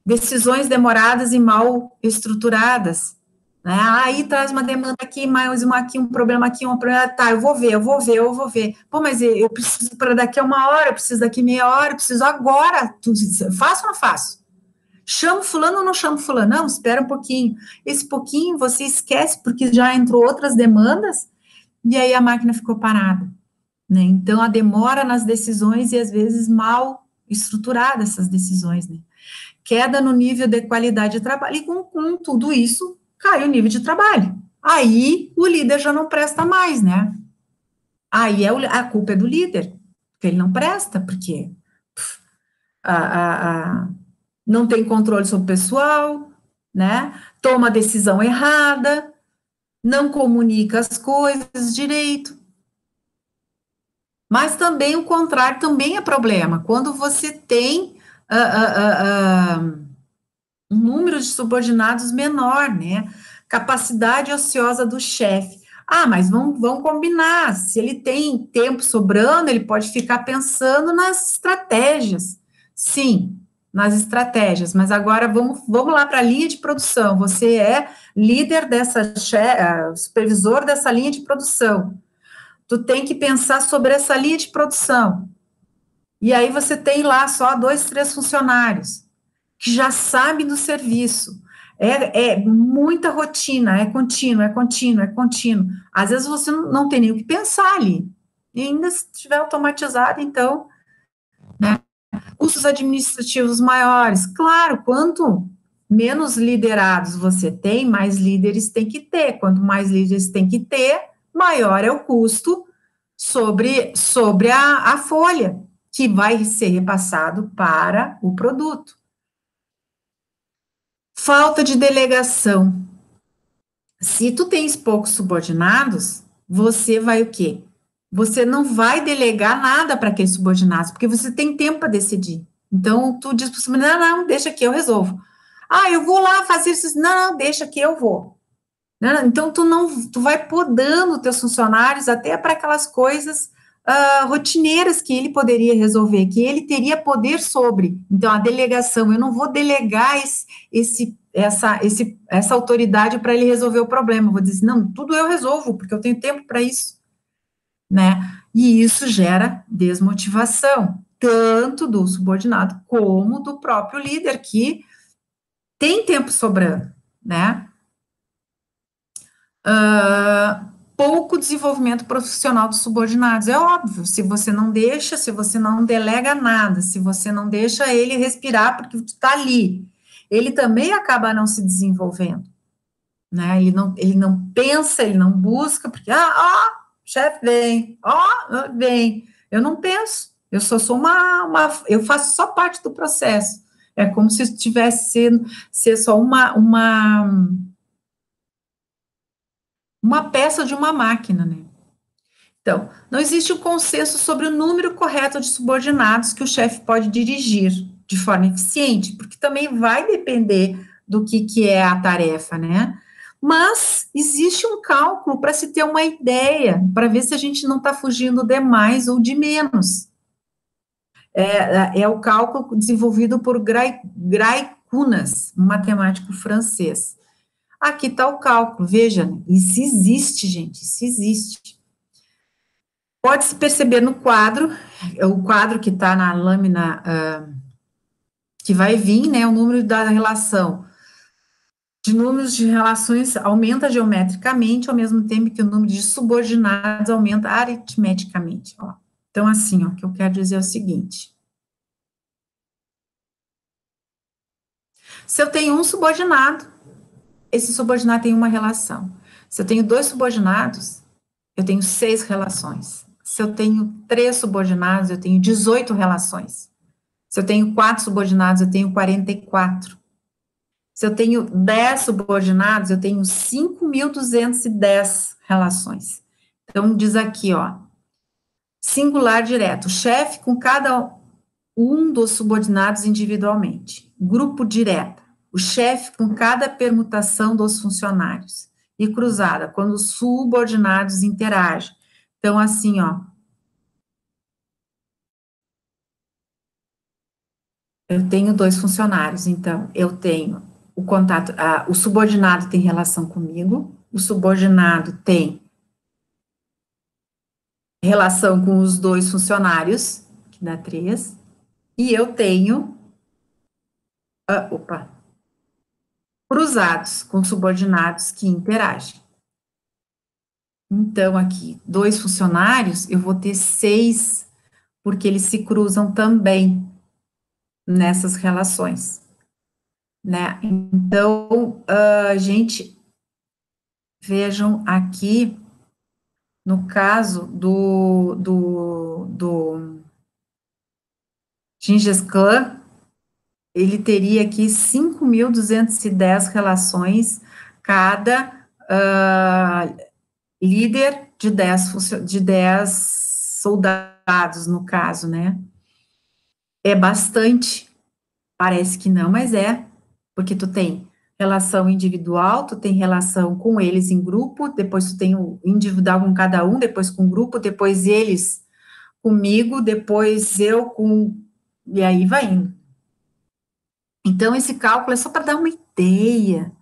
decisões demoradas e mal estruturadas, né? Aí traz uma demanda aqui, mais uma aqui, um problema, tá, eu vou ver. Pô, mas eu preciso para daqui a 1 hora, eu preciso daqui meia hora, eu preciso agora. Faço ou não faço? Chamo fulano ou não chamo fulano? Não, espera um pouquinho. Esse pouquinho você esquece, porque já entrou outras demandas, e aí a máquina ficou parada, né? Então, a demora nas decisões e, às vezes, mal estruturada essas decisões, né? Queda no nível de qualidade de trabalho, e com tudo isso, cai o nível de trabalho, aí o líder já não presta mais, né? Aí a culpa é do líder, porque ele não presta, porque a, não tem controle sobre o pessoal, né? Toma decisão errada, não comunica as coisas direito. Mas também o contrário também é problema. Quando você tem um número de subordinados menor, né? Capacidade ociosa do chefe. Ah, mas vamos combinar. Se ele tem tempo sobrando, ele pode ficar pensando nas estratégias. Sim, nas estratégias. Mas agora vamos lá para a linha de produção. Você é líder dessa, supervisor dessa linha de produção. Tu tem que pensar sobre essa linha de produção. E aí você tem lá só 2, 3 funcionários que já sabem do serviço. É muita rotina, é contínuo, é contínuo, é contínuo. Às vezes você não tem nem o que pensar ali. E ainda se estiver automatizado, então, né? Custos administrativos maiores. Claro, quanto menos liderados você tem, mais líderes tem que ter. Quanto mais líderes tem que ter, maior é o custo sobre a folha, que vai ser repassado para o produto. Falta de delegação. Se tu tens poucos subordinados, você vai o quê? Você não vai delegar nada para aqueles subordinados, porque você tem tempo para decidir. Então, tu diz para o subordinado, não, deixa que eu resolvo. Ah, eu vou lá fazer isso. Não, deixa que eu vou. Não, então, tu vai podando teus funcionários até para aquelas coisas rotineiras que ele poderia resolver, que ele teria poder sobre. Então, a delegação, eu não vou delegar essa autoridade para ele resolver o problema. Eu vou dizer, não, tudo eu resolvo, porque eu tenho tempo para isso, né? E isso gera desmotivação, tanto do subordinado como do próprio líder, que tem tempo sobrando, né? Pouco desenvolvimento profissional dos subordinados. É óbvio, se você não deixa, se você não delega nada, se você não deixa ele respirar, porque tu está ali, ele também acaba não se desenvolvendo, né? Ele não pensa, ele não busca, porque, chefe vem, vem. Eu não penso, eu só sou eu faço só parte do processo. É como se tivesse ser só uma peça de uma máquina, né? Então, não existe um consenso sobre o número correto de subordinados que o chefe pode dirigir de forma eficiente, porque também vai depender do que é a tarefa, né? Mas existe um cálculo para se ter uma ideia, para ver se a gente não está fugindo de mais ou de menos. É o cálculo desenvolvido por Gray Kunas, um matemático francês. Aqui está o cálculo, veja, isso existe, gente, isso existe. Pode-se perceber no quadro, o quadro que está na lâmina que vai vir, né, o número da relação de números de relações aumenta geometricamente, ao mesmo tempo que o número de subordinados aumenta aritmeticamente. Ó. Então, assim, ó, o que eu quero dizer é o seguinte. Se eu tenho um subordinado, esse subordinado tem uma relação. Se eu tenho 2 subordinados, eu tenho 6 relações. Se eu tenho 3 subordinados, eu tenho 18 relações. Se eu tenho 4 subordinados, eu tenho 44. Se eu tenho 10 subordinados, eu tenho 5.210 relações. Então, diz aqui, ó, singular direto, chefe com cada um dos subordinados individualmente. Grupo direta, o chefe com cada permutação dos funcionários. E cruzada, quando os subordinados interagem. Então, assim, ó, eu tenho 2 funcionários, então, eu tenho o contato, o subordinado tem relação comigo, o subordinado tem relação com os 2 funcionários, que dá 3, e eu tenho, cruzados com subordinados que interagem. Então, aqui, 2 funcionários, eu vou ter 6, porque eles se cruzam também nessas relações, né? Então, gente, Vejam aqui, no caso do Gengis Khan, ele teria aqui 5.210 relações, cada líder de 10 soldados, no caso, né? É bastante, parece que não, mas é, porque tu tem relação individual, tu tem relação com eles em grupo, depois tu tem o individual com cada um, depois com o grupo, depois eles comigo, depois eu com, e aí vai indo. Então, esse cálculo é só para dar uma ideia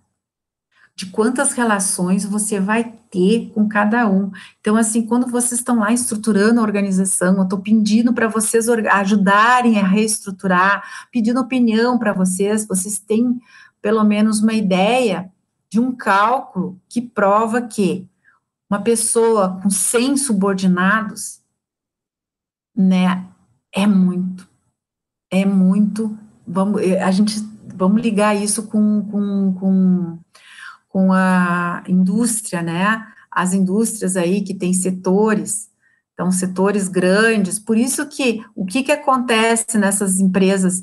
de quantas relações você vai ter com cada um. Então, assim, quando vocês estão lá estruturando a organização, eu estou pedindo para vocês ajudarem a reestruturar, pedindo opinião para vocês, vocês têm pelo menos uma ideia de um cálculo que prova que uma pessoa com 100 subordinados, né, é muito, vamos ligar isso com a indústria, né? As indústrias aí que tem setores, então setores grandes, por isso que o que acontece nessas empresas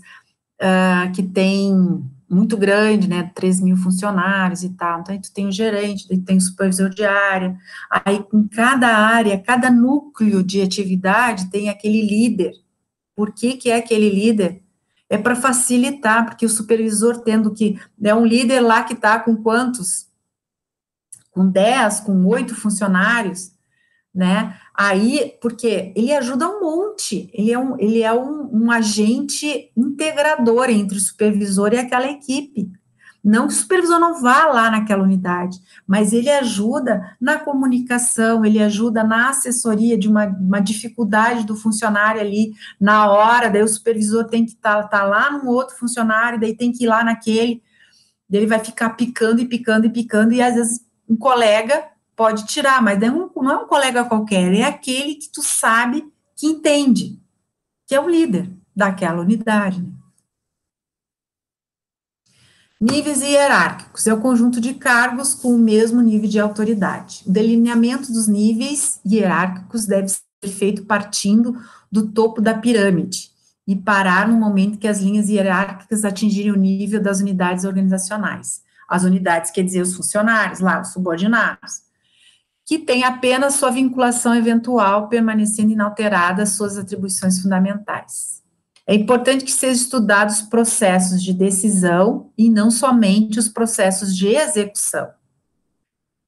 que tem muito grande, né, 3.000 funcionários e tal, então aí tu tem o gerente, tu tem o supervisor de área, aí em cada área, cada núcleo de atividade tem aquele líder. Por que é aquele líder? É para facilitar, porque o supervisor tendo que, é um líder lá que está com quantos? Com 10, com 8 funcionários, né? Aí, porque ele ajuda um monte, ele é um agente integrador entre o supervisor e aquela equipe. Não que o supervisor não vá lá naquela unidade, mas ele ajuda na comunicação, ele ajuda na assessoria de uma dificuldade do funcionário ali na hora, daí o supervisor tem que tá lá num outro funcionário, daí tem que ir lá naquele, daí ele vai ficar picando e picando e picando, e às vezes um colega pode tirar, mas não é um colega qualquer, é aquele que tu sabe que entende, que é o líder daquela unidade. Níveis hierárquicos é o conjunto de cargos com o mesmo nível de autoridade. O delineamento dos níveis hierárquicos deve ser feito partindo do topo da pirâmide e parar no momento que as linhas hierárquicas atingirem o nível das unidades organizacionais. As unidades quer dizer os funcionários, lá, os subordinados, que tem apenas sua vinculação eventual permanecendo inalteradas suas atribuições fundamentais. É importante que sejam estudados os processos de decisão e não somente os processos de execução,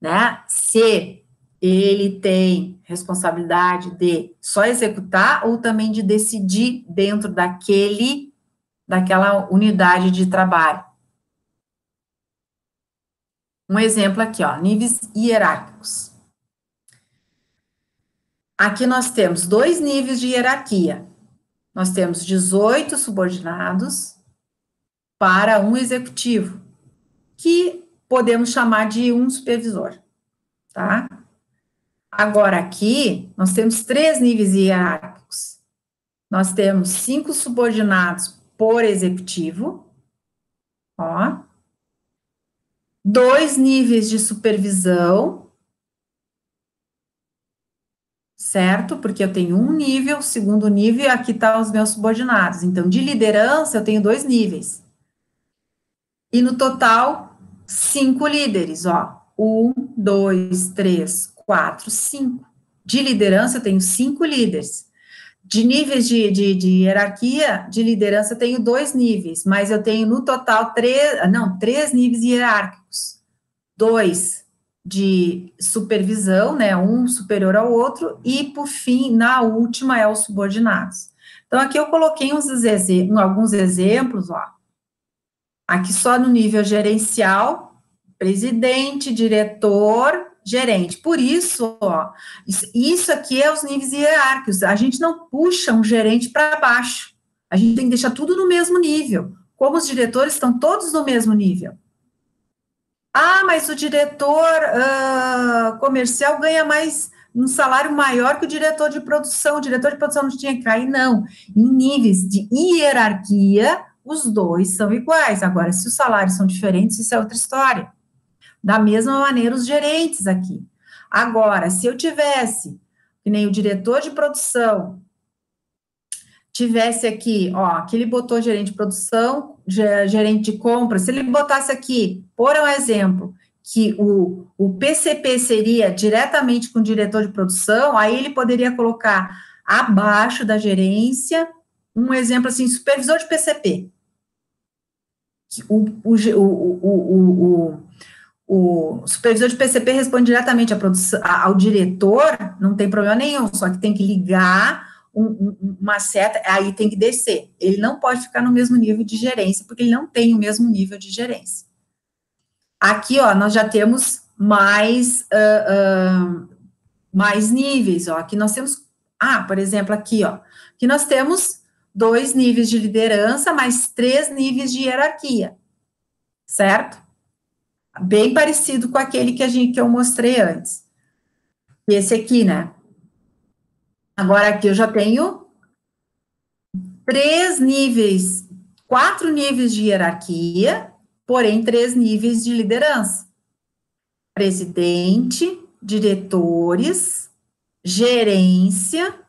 né? Se ele tem responsabilidade de só executar ou também de decidir dentro daquela unidade de trabalho. Um exemplo aqui, ó, níveis hierárquicos. Aqui nós temos 2 níveis de hierarquia. Nós temos 18 subordinados para um executivo, que podemos chamar de um supervisor, tá? Agora, aqui, nós temos 3 níveis hierárquicos. Nós temos 5 subordinados por executivo, ó. 2 níveis de supervisão, certo? Porque eu tenho um nível, segundo nível, e aqui estão os meus subordinados. Então, de liderança, eu tenho 2 níveis. E no total, 5 líderes, ó. 1, 2, 3, 4, 5. De liderança, eu tenho 5 líderes. De níveis de hierarquia, de liderança, eu tenho 2 níveis, mas eu tenho no total 3 níveis hierárquicos. 2 de supervisão, né, um superior ao outro, e, por fim, na última, é os subordinados. Então, aqui eu coloquei alguns exemplos, ó. Aqui só no nível gerencial, presidente, diretor, gerente. Por isso, ó, isso aqui é os níveis hierárquicos. A gente não puxa um gerente para baixo. A gente tem que deixar tudo no mesmo nível. Como os diretores estão todos no mesmo nível. Ah, mas o diretor comercial ganha mais, um salário maior que o diretor de produção. O diretor de produção não tinha que cair, não. Em níveis de hierarquia, os dois são iguais. Agora, se os salários são diferentes, isso é outra história. Da mesma maneira, os gerentes aqui. Agora, se eu tivesse, que nem o diretor de produção, tivesse aqui, ó, aqui ele botou gerente de produção, gerente de compra, se ele botasse aqui, por um exemplo, que o PCP seria diretamente com o diretor de produção, aí ele poderia colocar abaixo da gerência, um exemplo assim, supervisor de PCP. O supervisor de PCP responde diretamente à produção, ao diretor, não tem problema nenhum, só que tem que ligar uma seta, aí tem que descer. Ele não pode ficar no mesmo nível de gerência, porque ele não tem o mesmo nível de gerência. Aqui, ó, nós já temos mais níveis, ó. Aqui nós temos, por exemplo, aqui, ó, aqui nós temos 2 níveis de liderança, mais 3 níveis de hierarquia, certo? Bem parecido com aquele que eu mostrei antes. Esse aqui, né? Agora aqui eu já tenho 3 níveis, 4 níveis de hierarquia, porém 3 níveis de liderança. Presidente, diretores, gerência,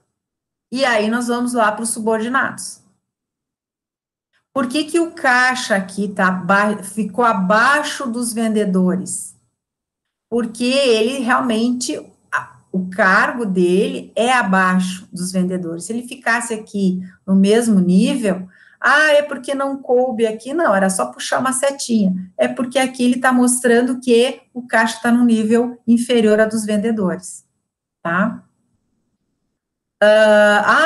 e aí nós vamos lá para os subordinados. Por que o caixa aqui ficou abaixo dos vendedores? Porque ele realmente, o cargo dele é abaixo dos vendedores. Se ele ficasse aqui no mesmo nível, é porque não coube aqui, não, era só puxar uma setinha. É porque aqui ele está mostrando que o caixa está no nível inferior a dos vendedores, tá?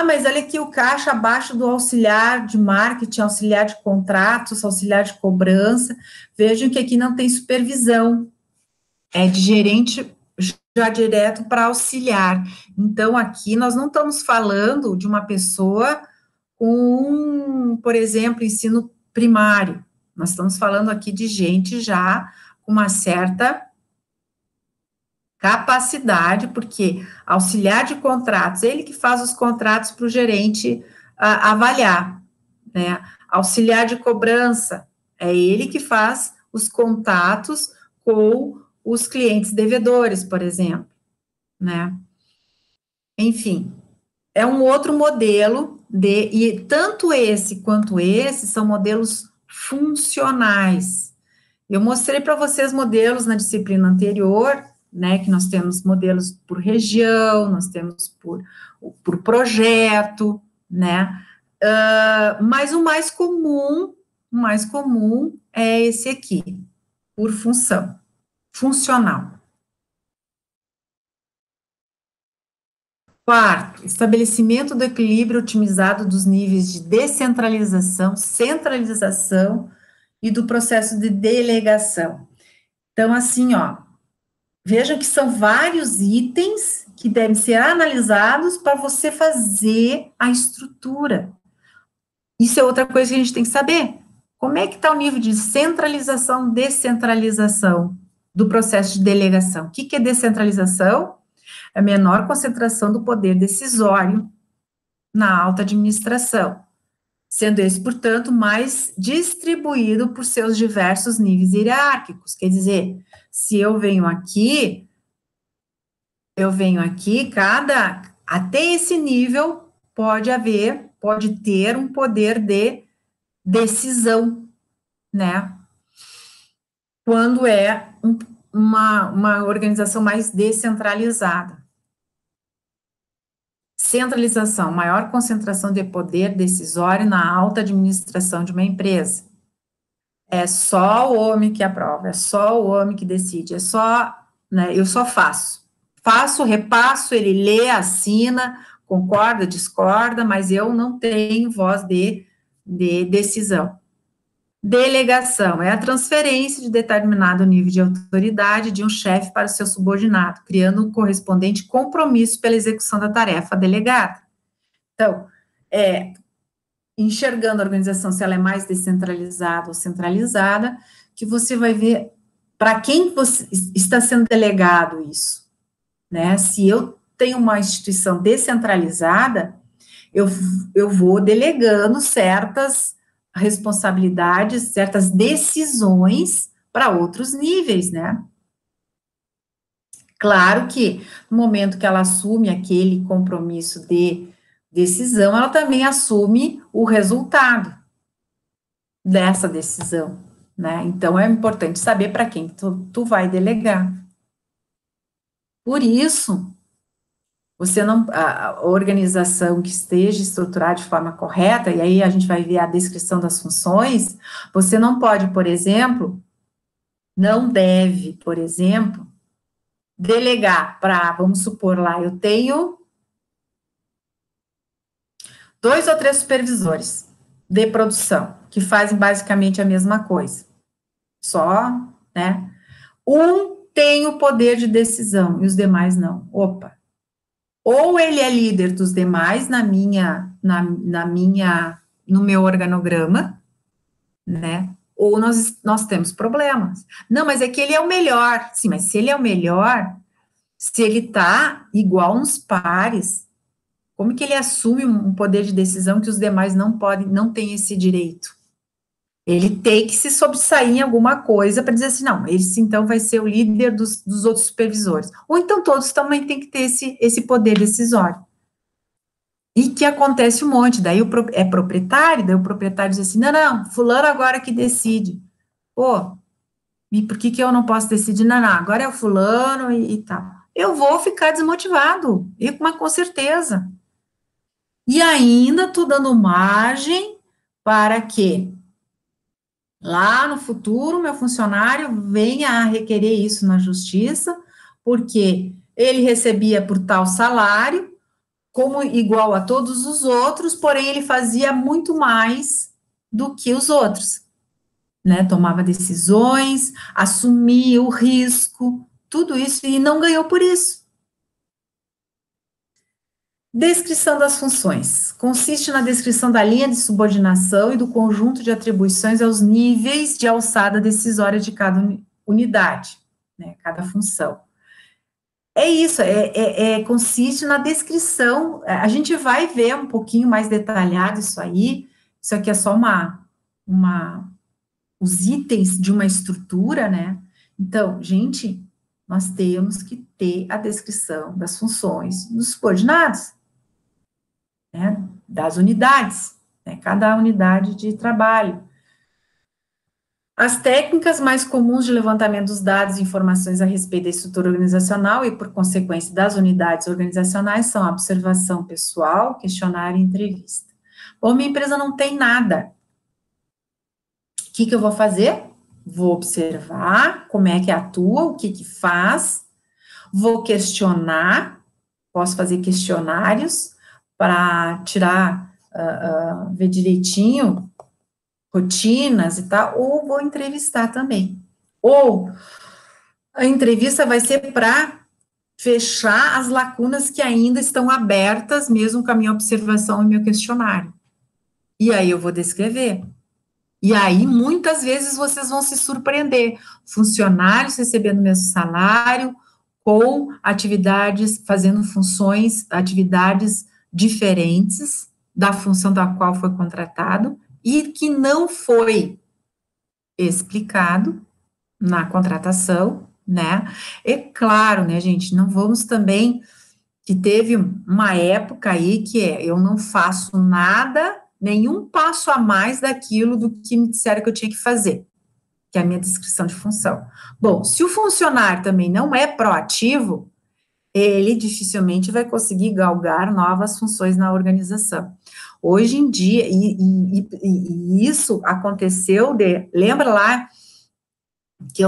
Mas olha aqui o caixa abaixo do auxiliar de marketing, auxiliar de contratos, auxiliar de cobrança. Vejam que aqui não tem supervisão, é de gerente já direto para auxiliar. Então, aqui nós não estamos falando de uma pessoa com, por exemplo, ensino primário. Nós estamos falando aqui de gente já com uma certa capacidade, porque auxiliar de contratos, ele que faz os contratos para o gerente avaliar, né? Auxiliar de cobrança, é ele que faz os contatos com os clientes devedores, por exemplo, né? Enfim, é um outro modelo e tanto esse quanto esse são modelos funcionais. Eu mostrei para vocês modelos na disciplina anterior, né, que nós temos modelos por região, nós temos por projeto, né, mas o mais comum é esse aqui, por função, funcional. Quarto, estabelecimento do equilíbrio otimizado dos níveis de descentralização, centralização e do processo de delegação. Então, assim, ó, vejam que são vários itens que devem ser analisados para você fazer a estrutura. Isso é outra coisa que a gente tem que saber. Como é que está o nível de centralização, descentralização do processo de delegação? O que é descentralização? É a menor concentração do poder decisório na alta administração, sendo esse, portanto, mais distribuído por seus diversos níveis hierárquicos. Quer dizer, se eu venho aqui, até esse nível pode ter um poder de decisão, né? Quando é uma organização mais descentralizada. Centralização, maior concentração de poder decisório na alta administração de uma empresa. É só o homem que aprova, é só o homem que decide, né, eu só faço, repasso, ele lê, assina, concorda, discorda, mas eu não tenho voz de decisão. Delegação é a transferência de determinado nível de autoridade de um chefe para o seu subordinado, criando um correspondente compromisso pela execução da tarefa delegada. Então, enxergando a organização, se ela é mais descentralizada ou centralizada, que você vai ver para quem está sendo delegado isso, né? Se eu tenho uma instituição descentralizada, eu vou delegando certas responsabilidades, certas decisões para outros níveis, né? Claro que no momento que ela assume aquele compromisso de decisão, ela também assume o resultado dessa decisão, né? Então é importante saber para quem tu vai delegar. Por isso, você não, a organização que esteja estruturada de forma correta, e aí a gente vai ver a descrição das funções, você não pode, por exemplo, não deve, por exemplo, delegar para, vamos supor lá, eu tenho 2 ou 3 supervisores de produção, que fazem basicamente a mesma coisa, só, né? Um tem o poder de decisão e os demais não. Opa! Ou ele é líder dos demais no meu organograma, né? Ou nós temos problemas. Não, mas é que ele é o melhor. Sim, mas se ele é o melhor, se ele tá igual uns pares, como que ele assume um poder de decisão que os demais não podem, não têm esse direito? Ele tem que se sobressair em alguma coisa para dizer assim, não, esse então vai ser o líder dos outros supervisores. Ou então todos também têm que ter esse poder decisório. E que acontece um monte, daí é proprietário, daí o proprietário diz assim, não, fulano agora que decide. Pô, e por que eu não posso decidir? Não, agora é o fulano e tal. Eu vou ficar desmotivado, mas com certeza. E ainda estou dando margem para que lá no futuro meu funcionário venha a requerer isso na justiça, porque ele recebia por tal salário, como igual a todos os outros, porém ele fazia muito mais do que os outros, né? Tomava decisões, assumia o risco, tudo isso e não ganhou por isso. Descrição das funções. Consiste na descrição da linha de subordinação e do conjunto de atribuições aos níveis de alçada decisória de cada unidade, né, cada função. É isso, consiste na descrição, a gente vai ver um pouquinho mais detalhado isso aqui é só os itens de uma estrutura, né? Então, gente, nós temos que ter a descrição das funções dos subordinados, né, das unidades, né, cada unidade de trabalho. As técnicas mais comuns de levantamento dos dados e informações a respeito da estrutura organizacional e, por consequência, das unidades organizacionais são a observação pessoal, questionário e entrevista. Bom, minha empresa não tem nada. O que eu vou fazer? Vou observar como é que atua, o que faz, vou questionar, posso fazer questionários para tirar, ver direitinho rotinas e tal, ou vou entrevistar também. Ou a entrevista vai ser para fechar as lacunas que ainda estão abertas, mesmo com a minha observação e meu questionário. E aí eu vou descrever. E aí, muitas vezes, vocês vão se surpreender. Funcionários recebendo o mesmo salário, com atividades, fazendo funções, atividades diferentes da função da qual foi contratado, e que não foi explicado na contratação, né? É claro, né, gente, não vamos também, que teve uma época aí que eu não faço nada, nenhum passo a mais daquilo do que me disseram que eu tinha que fazer, que é a minha descrição de função. Bom, se o funcionário também não é proativo, ele dificilmente vai conseguir galgar novas funções na organização. Hoje em dia, e isso aconteceu lembra lá que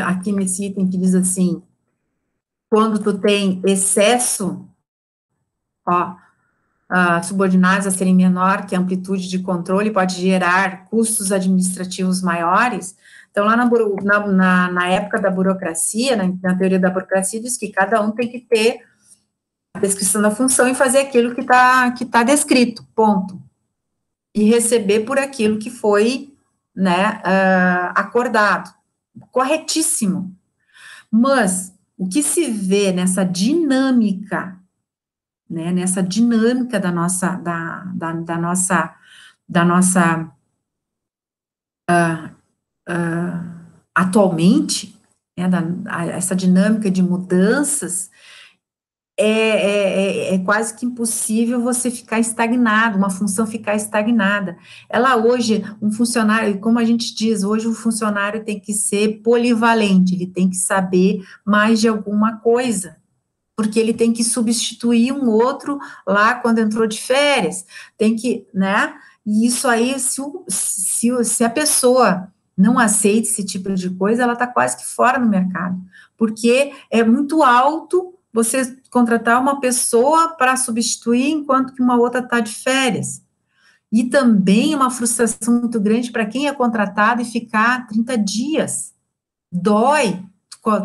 aqui nesse item que diz assim, quando tu tem excesso, ó, subordinados a serem menor que a amplitude de controle pode gerar custos administrativos maiores. Então, lá na época da burocracia, na teoria da burocracia, diz que cada um tem que ter a descrição da função e fazer aquilo que tá descrito, ponto. E receber por aquilo que foi, né, acordado. Corretíssimo. Mas o que se vê nessa dinâmica, né, nessa dinâmica da nossa atualmente, né, essa dinâmica de mudanças, é quase que impossível você ficar estagnado, uma função ficar estagnada. Ela hoje, um funcionário, como a gente diz, hoje o funcionário tem que ser polivalente, ele tem que saber mais de alguma coisa, porque ele tem que substituir um outro lá quando entrou de férias, tem que, né? E isso aí, se a pessoa não aceita esse tipo de coisa, ela está quase que fora no mercado, porque é muito alto você contratar uma pessoa para substituir enquanto que uma outra está de férias. E também uma frustração muito grande para quem é contratado e ficar 30 dias. Dói,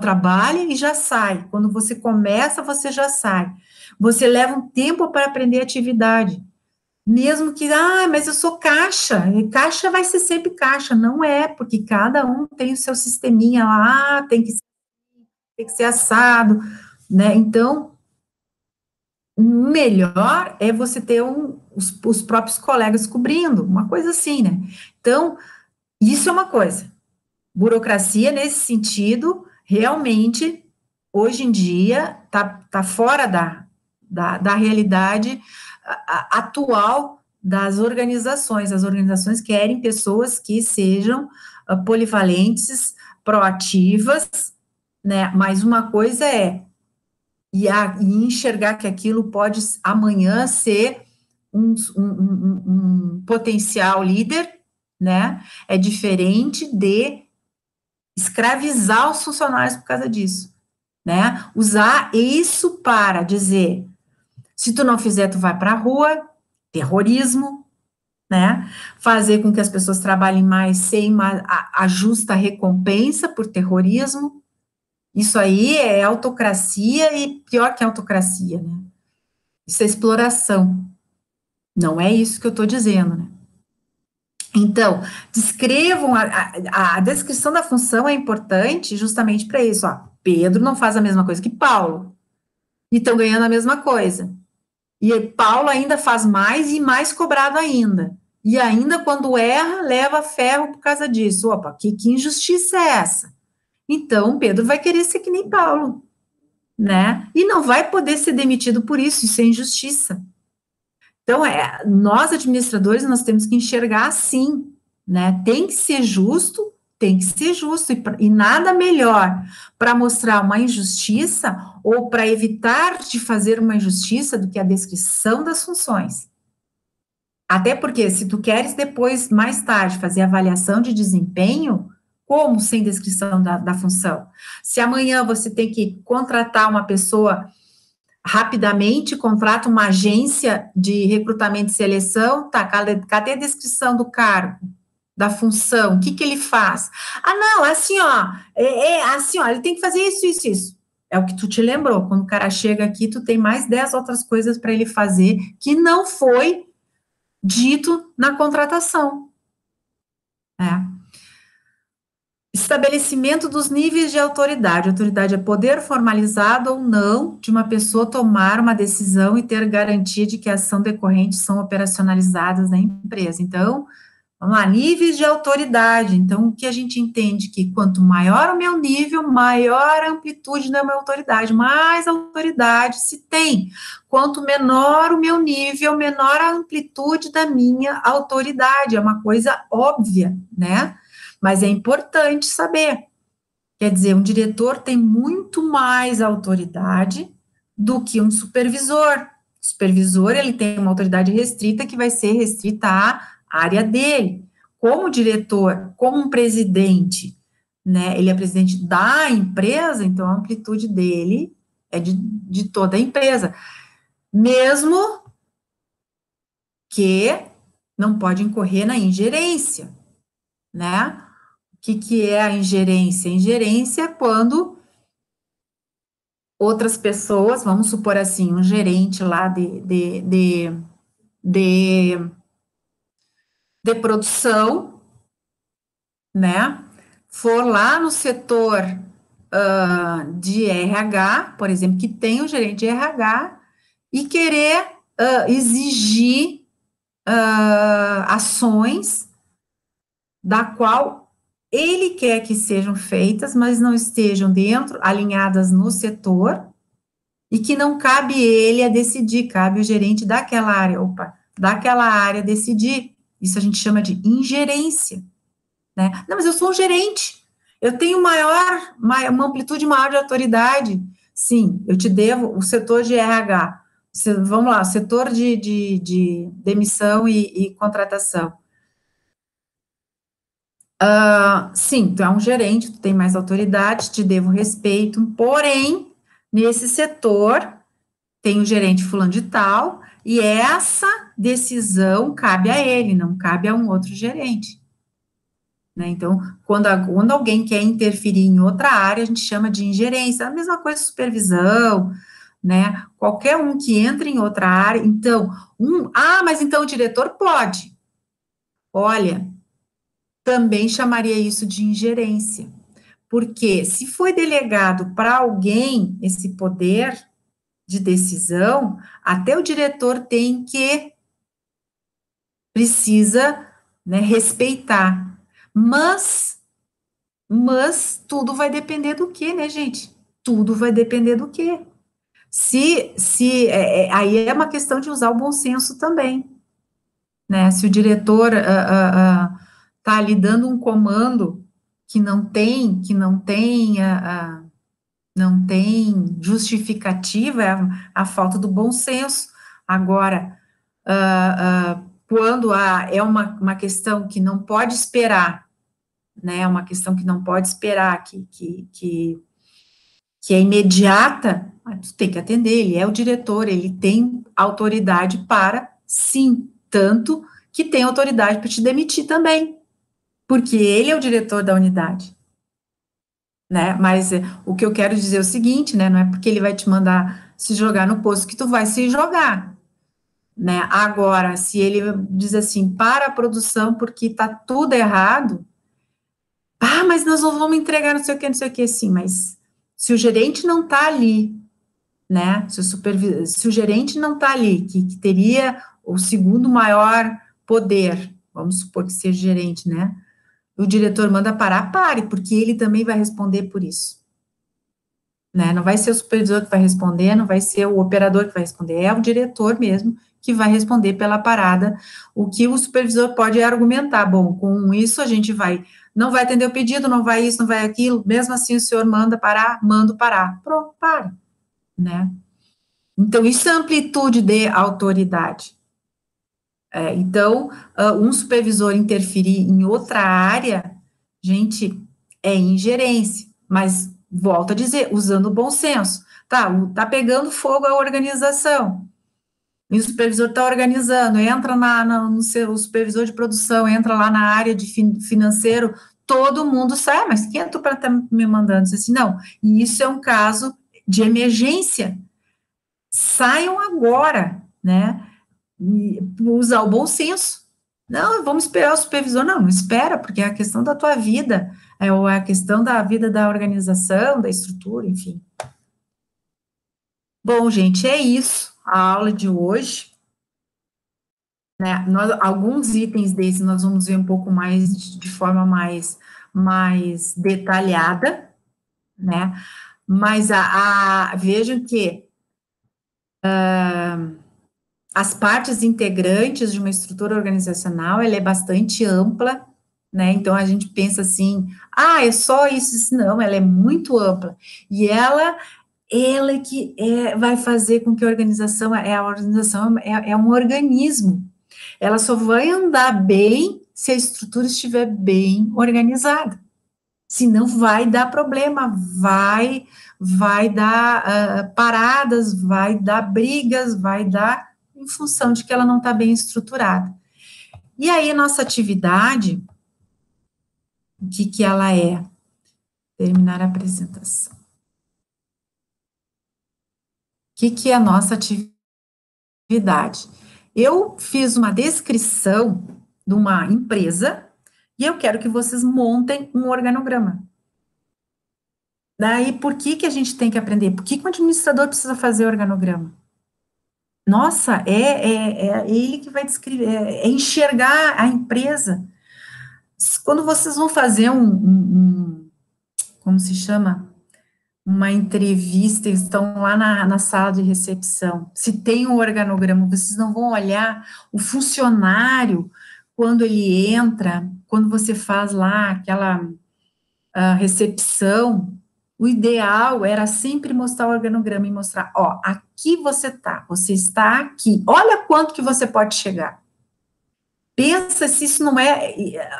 trabalha e já sai. Quando você começa, você já sai. Você leva um tempo para aprender a atividade. Mesmo que, mas eu sou caixa, e caixa vai ser sempre caixa. Não é, porque cada um tem o seu sisteminha lá, tem que ser assado, né? Então, melhor é você ter os próprios colegas cobrindo, uma coisa assim, né? Então, isso é uma coisa. Burocracia, nesse sentido, realmente, hoje em dia, tá fora da realidade atual das organizações. As organizações querem pessoas que sejam polivalentes, proativas, né? Mas uma coisa e enxergar que aquilo pode amanhã ser um potencial líder, né? É diferente de escravizar os funcionários por causa disso, né? Usar isso para dizer, se tu não fizer, tu vai para a rua, terrorismo, né? Fazer com que as pessoas trabalhem mais sem a justa recompensa por terrorismo. Isso aí é autocracia e pior que autocracia, né? Isso é exploração. Não é isso que eu estou dizendo, né? Então, descrevam, a descrição da função é importante justamente para isso, ó. Pedro não faz a mesma coisa que Paulo, e estão ganhando a mesma coisa. E Paulo ainda faz mais e mais cobrado ainda. E ainda quando erra, leva ferro por causa disso. Opa, que injustiça é essa? Então, Pedro vai querer ser que nem Paulo, né? E não vai poder ser demitido por isso é injustiça. Então, nós administradores, nós temos que enxergar assim, né? Tem que ser justo, e nada melhor para mostrar uma injustiça ou para evitar de fazer uma injustiça do que a descrição das funções. Até porque, se tu queres depois, mais tarde, fazer avaliação de desempenho, como sem descrição da função? Se amanhã você tem que contratar uma pessoa rapidamente, contrata uma agência de recrutamento e seleção, tá, cadê a descrição do cargo, da função, o que ele faz? Não, assim, ó, assim, ó, ele tem que fazer isso, isso, isso. É o que tu te lembrou, quando o cara chega aqui, tu tem mais 10 outras coisas para ele fazer que não foi dito na contratação, né? Estabelecimento dos níveis de autoridade. Autoridade é poder formalizado ou não de uma pessoa tomar uma decisão e ter garantia de que a ação decorrente são operacionalizadas na empresa. Então, vamos lá, níveis de autoridade. Então, o que a gente entende que quanto maior o meu nível, maior a amplitude da minha autoridade, mais autoridade se tem. Quanto menor o meu nível, menor a amplitude da minha autoridade. É uma coisa óbvia, né? Mas é importante saber. Quer dizer, um diretor tem muito mais autoridade do que um supervisor. O supervisor, ele tem uma autoridade restrita que vai ser restrita à área dele. Como diretor, como um presidente, né, ele é presidente da empresa, então a amplitude dele é de toda a empresa. Mesmo que não pode incorrer na ingerência, né? O que é a ingerência? Ingerência é quando outras pessoas, vamos supor assim, um gerente lá de, de produção, né, for lá no setor de RH, por exemplo, que tem um gerente de RH, e querer exigir ações da qual ele quer que sejam feitas, mas não estejam dentro, alinhadas no setor, e que não cabe ele a decidir, cabe o gerente daquela área, daquela área decidir. Isso a gente chama de ingerência, né? Não, mas eu sou um gerente, eu tenho uma amplitude maior de autoridade. Sim, eu te devo o setor de RH, vamos lá, o setor de demissão e contratação. Sim, tu é um gerente, tu tem mais autoridade, te devo respeito, porém, nesse setor, tem o gerente fulano de tal, e essa decisão cabe a ele, não cabe a um outro gerente. Né? Então, quando alguém quer interferir em outra área, a gente chama de ingerência. A mesma coisa supervisão, né? Qualquer um que entre em outra área, então, mas então o diretor pode. Olha, também chamaria isso de ingerência. Porque se foi delegado para alguém esse poder de decisão, até o diretor precisa, né, respeitar. Mas tudo vai depender do quê, né, gente? Tudo vai depender do quê? Aí é uma questão de usar o bom senso também, né? Se o diretor tá ali dando um comando que não tem justificativa, é a falta do bom senso. Agora, quando é uma questão que não pode esperar, né, uma questão que não pode esperar, que é imediata, tu tem que atender, ele é o diretor, ele tem autoridade para, sim, tanto que tem autoridade para te demitir também, porque ele é o diretor da unidade, né, mas o que eu quero dizer é o seguinte, né, não é porque ele vai te mandar se jogar no poço que tu vai se jogar, né, agora, se ele diz assim, para a produção porque tá tudo errado, mas nós não vamos entregar não sei o que, sim, mas se o gerente não está ali, né, se o gerente não está ali, que teria o segundo maior poder, vamos supor que seja gerente, né, o diretor manda parar, pare, porque ele também vai responder por isso, né, não vai ser o supervisor que vai responder, não vai ser o operador que vai responder, é o diretor mesmo que vai responder pela parada. O que o supervisor pode argumentar, bom, com isso a gente não vai atender o pedido, não vai isso, não vai aquilo, mesmo assim o senhor manda parar, mando parar, pronto, para, né? Então, isso é amplitude de autoridade. Então, um supervisor interferir em outra área, gente, é ingerência, mas, volto a dizer, usando o bom senso. Tá pegando fogo a organização, e o supervisor está organizando, entra o supervisor de produção, entra lá na área de financeiro, todo mundo sai, mas quem é tu para estar me mandando? Diz assim, não, e isso é um caso de emergência, saiam agora, né, e usar o bom senso, não, vamos esperar o supervisor, não espera, porque é a questão da tua vida, ou é a questão da vida da organização, da estrutura, enfim. Bom, gente, é isso, a aula de hoje. Né, alguns itens desses nós vamos ver um pouco mais, de forma mais detalhada, né, mas vejam que as partes integrantes de uma estrutura organizacional, ela é bastante ampla, né, então a gente pensa assim, é só isso, não, ela é muito ampla, e ela é que vai fazer com que a organização é um organismo. Ela só vai andar bem se a estrutura estiver bem organizada. Senão vai dar problema, vai dar paradas, vai dar brigas, vai dar em função de que ela não está bem estruturada. E aí, nossa atividade, o que ela é? Terminar a apresentação. O que é a nossa atividade? Eu fiz uma descrição de uma empresa e eu quero que vocês montem um organograma. Daí, por que a gente tem que aprender? Por que o administrador precisa fazer organograma? Nossa, é ele que vai descrever, é enxergar a empresa. quando vocês vão fazer como se chama? Uma entrevista, estão lá na sala de recepção, se tem um organograma, vocês não vão olhar o funcionário, quando ele entra, quando você faz lá aquela recepção, o ideal era sempre mostrar o organograma e mostrar, ó, aqui você está aqui, olha quanto que você pode chegar. Pensa se isso não é.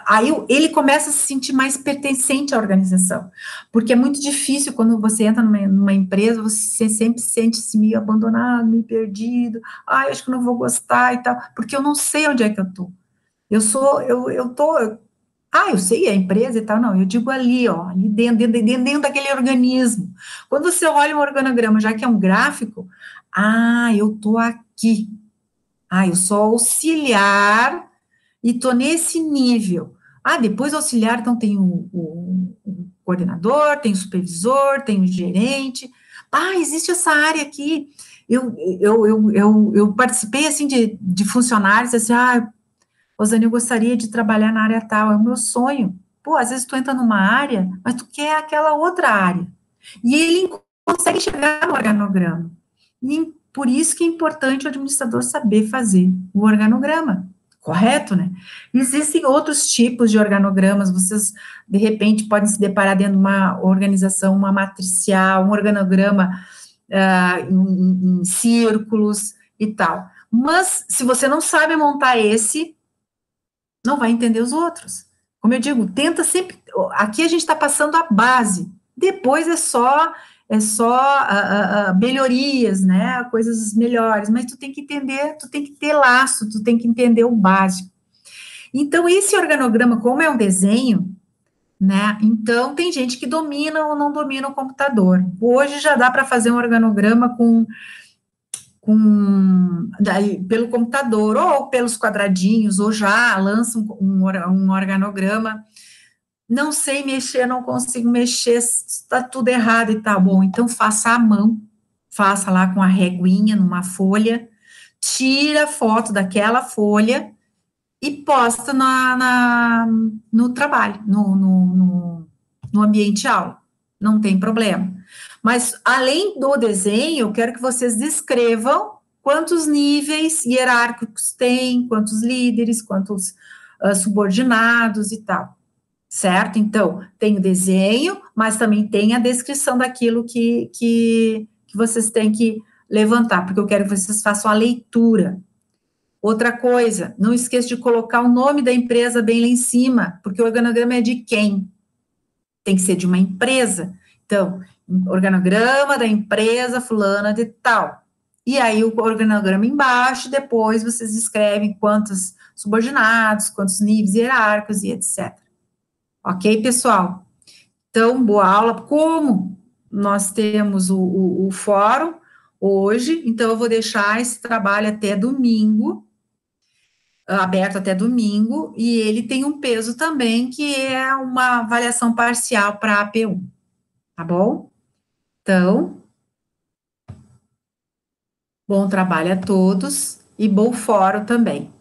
Aí ele começa a se sentir mais pertencente à organização, porque é muito difícil quando você entra numa empresa, você sempre sente-se meio abandonado, meio perdido. Ah, acho que eu não vou gostar e tal, porque eu não sei onde é que eu tô. Eu sei a empresa e tal, não, eu digo ali, ó, ali dentro daquele organismo. Quando você olha um organograma, já que é um gráfico, eu tô aqui. Eu sou auxiliar e estou nesse nível. Depois auxiliar, então tem o coordenador, tem o supervisor, tem o gerente. Existe essa área aqui. Eu participei, assim, de funcionários, assim, Rosane, eu gostaria de trabalhar na área tal, é o meu sonho. Pô, às vezes tu entra numa área, mas tu quer aquela outra área. E ele consegue chegar no organograma. E por isso que é importante o administrador saber fazer o organograma. Correto, né? Existem outros tipos de organogramas, vocês, de repente, podem se deparar dentro de uma organização, uma matricial, um organograma em círculos e tal. Mas, se você não sabe montar esse, não vai entender os outros. Como eu digo, tenta sempre. Aqui a gente está passando a base. Depois é só melhorias, né? Coisas melhores. Mas tu tem que entender, tu tem que ter laço, tu tem que entender o básico. Então, esse organograma, como é um desenho, né? Então, tem gente que domina ou não domina o computador. Hoje já dá para fazer um organograma pelo computador, ou pelos quadradinhos, ou já lança um organograma. Não sei mexer, não consigo mexer, está tudo errado e tá bom. Então, faça à mão, faça lá com a reguinha numa folha, tira a foto daquela folha e posta no trabalho, no ambiente aula. Não tem problema. Mas, além do desenho, eu quero que vocês descrevam quantos níveis hierárquicos tem, quantos líderes, quantos subordinados e tal. Certo? Então, tem o desenho, mas também tem a descrição daquilo que vocês têm que levantar, porque eu quero que vocês façam a leitura. Outra coisa, não esqueça de colocar o nome da empresa bem lá em cima, porque o organograma é de quem? Tem que ser de uma empresa. Então, organograma da empresa fulana de tal. E aí o organograma embaixo, depois vocês escrevem quantos subordinados, quantos níveis hierárquicos e etc. Ok, pessoal? Então, boa aula. Como nós temos o fórum hoje, então eu vou deixar esse trabalho até domingo, aberto até domingo, e ele tem um peso também, que é uma avaliação parcial para a AP1, tá bom? Então, bom trabalho a todos e bom fórum também.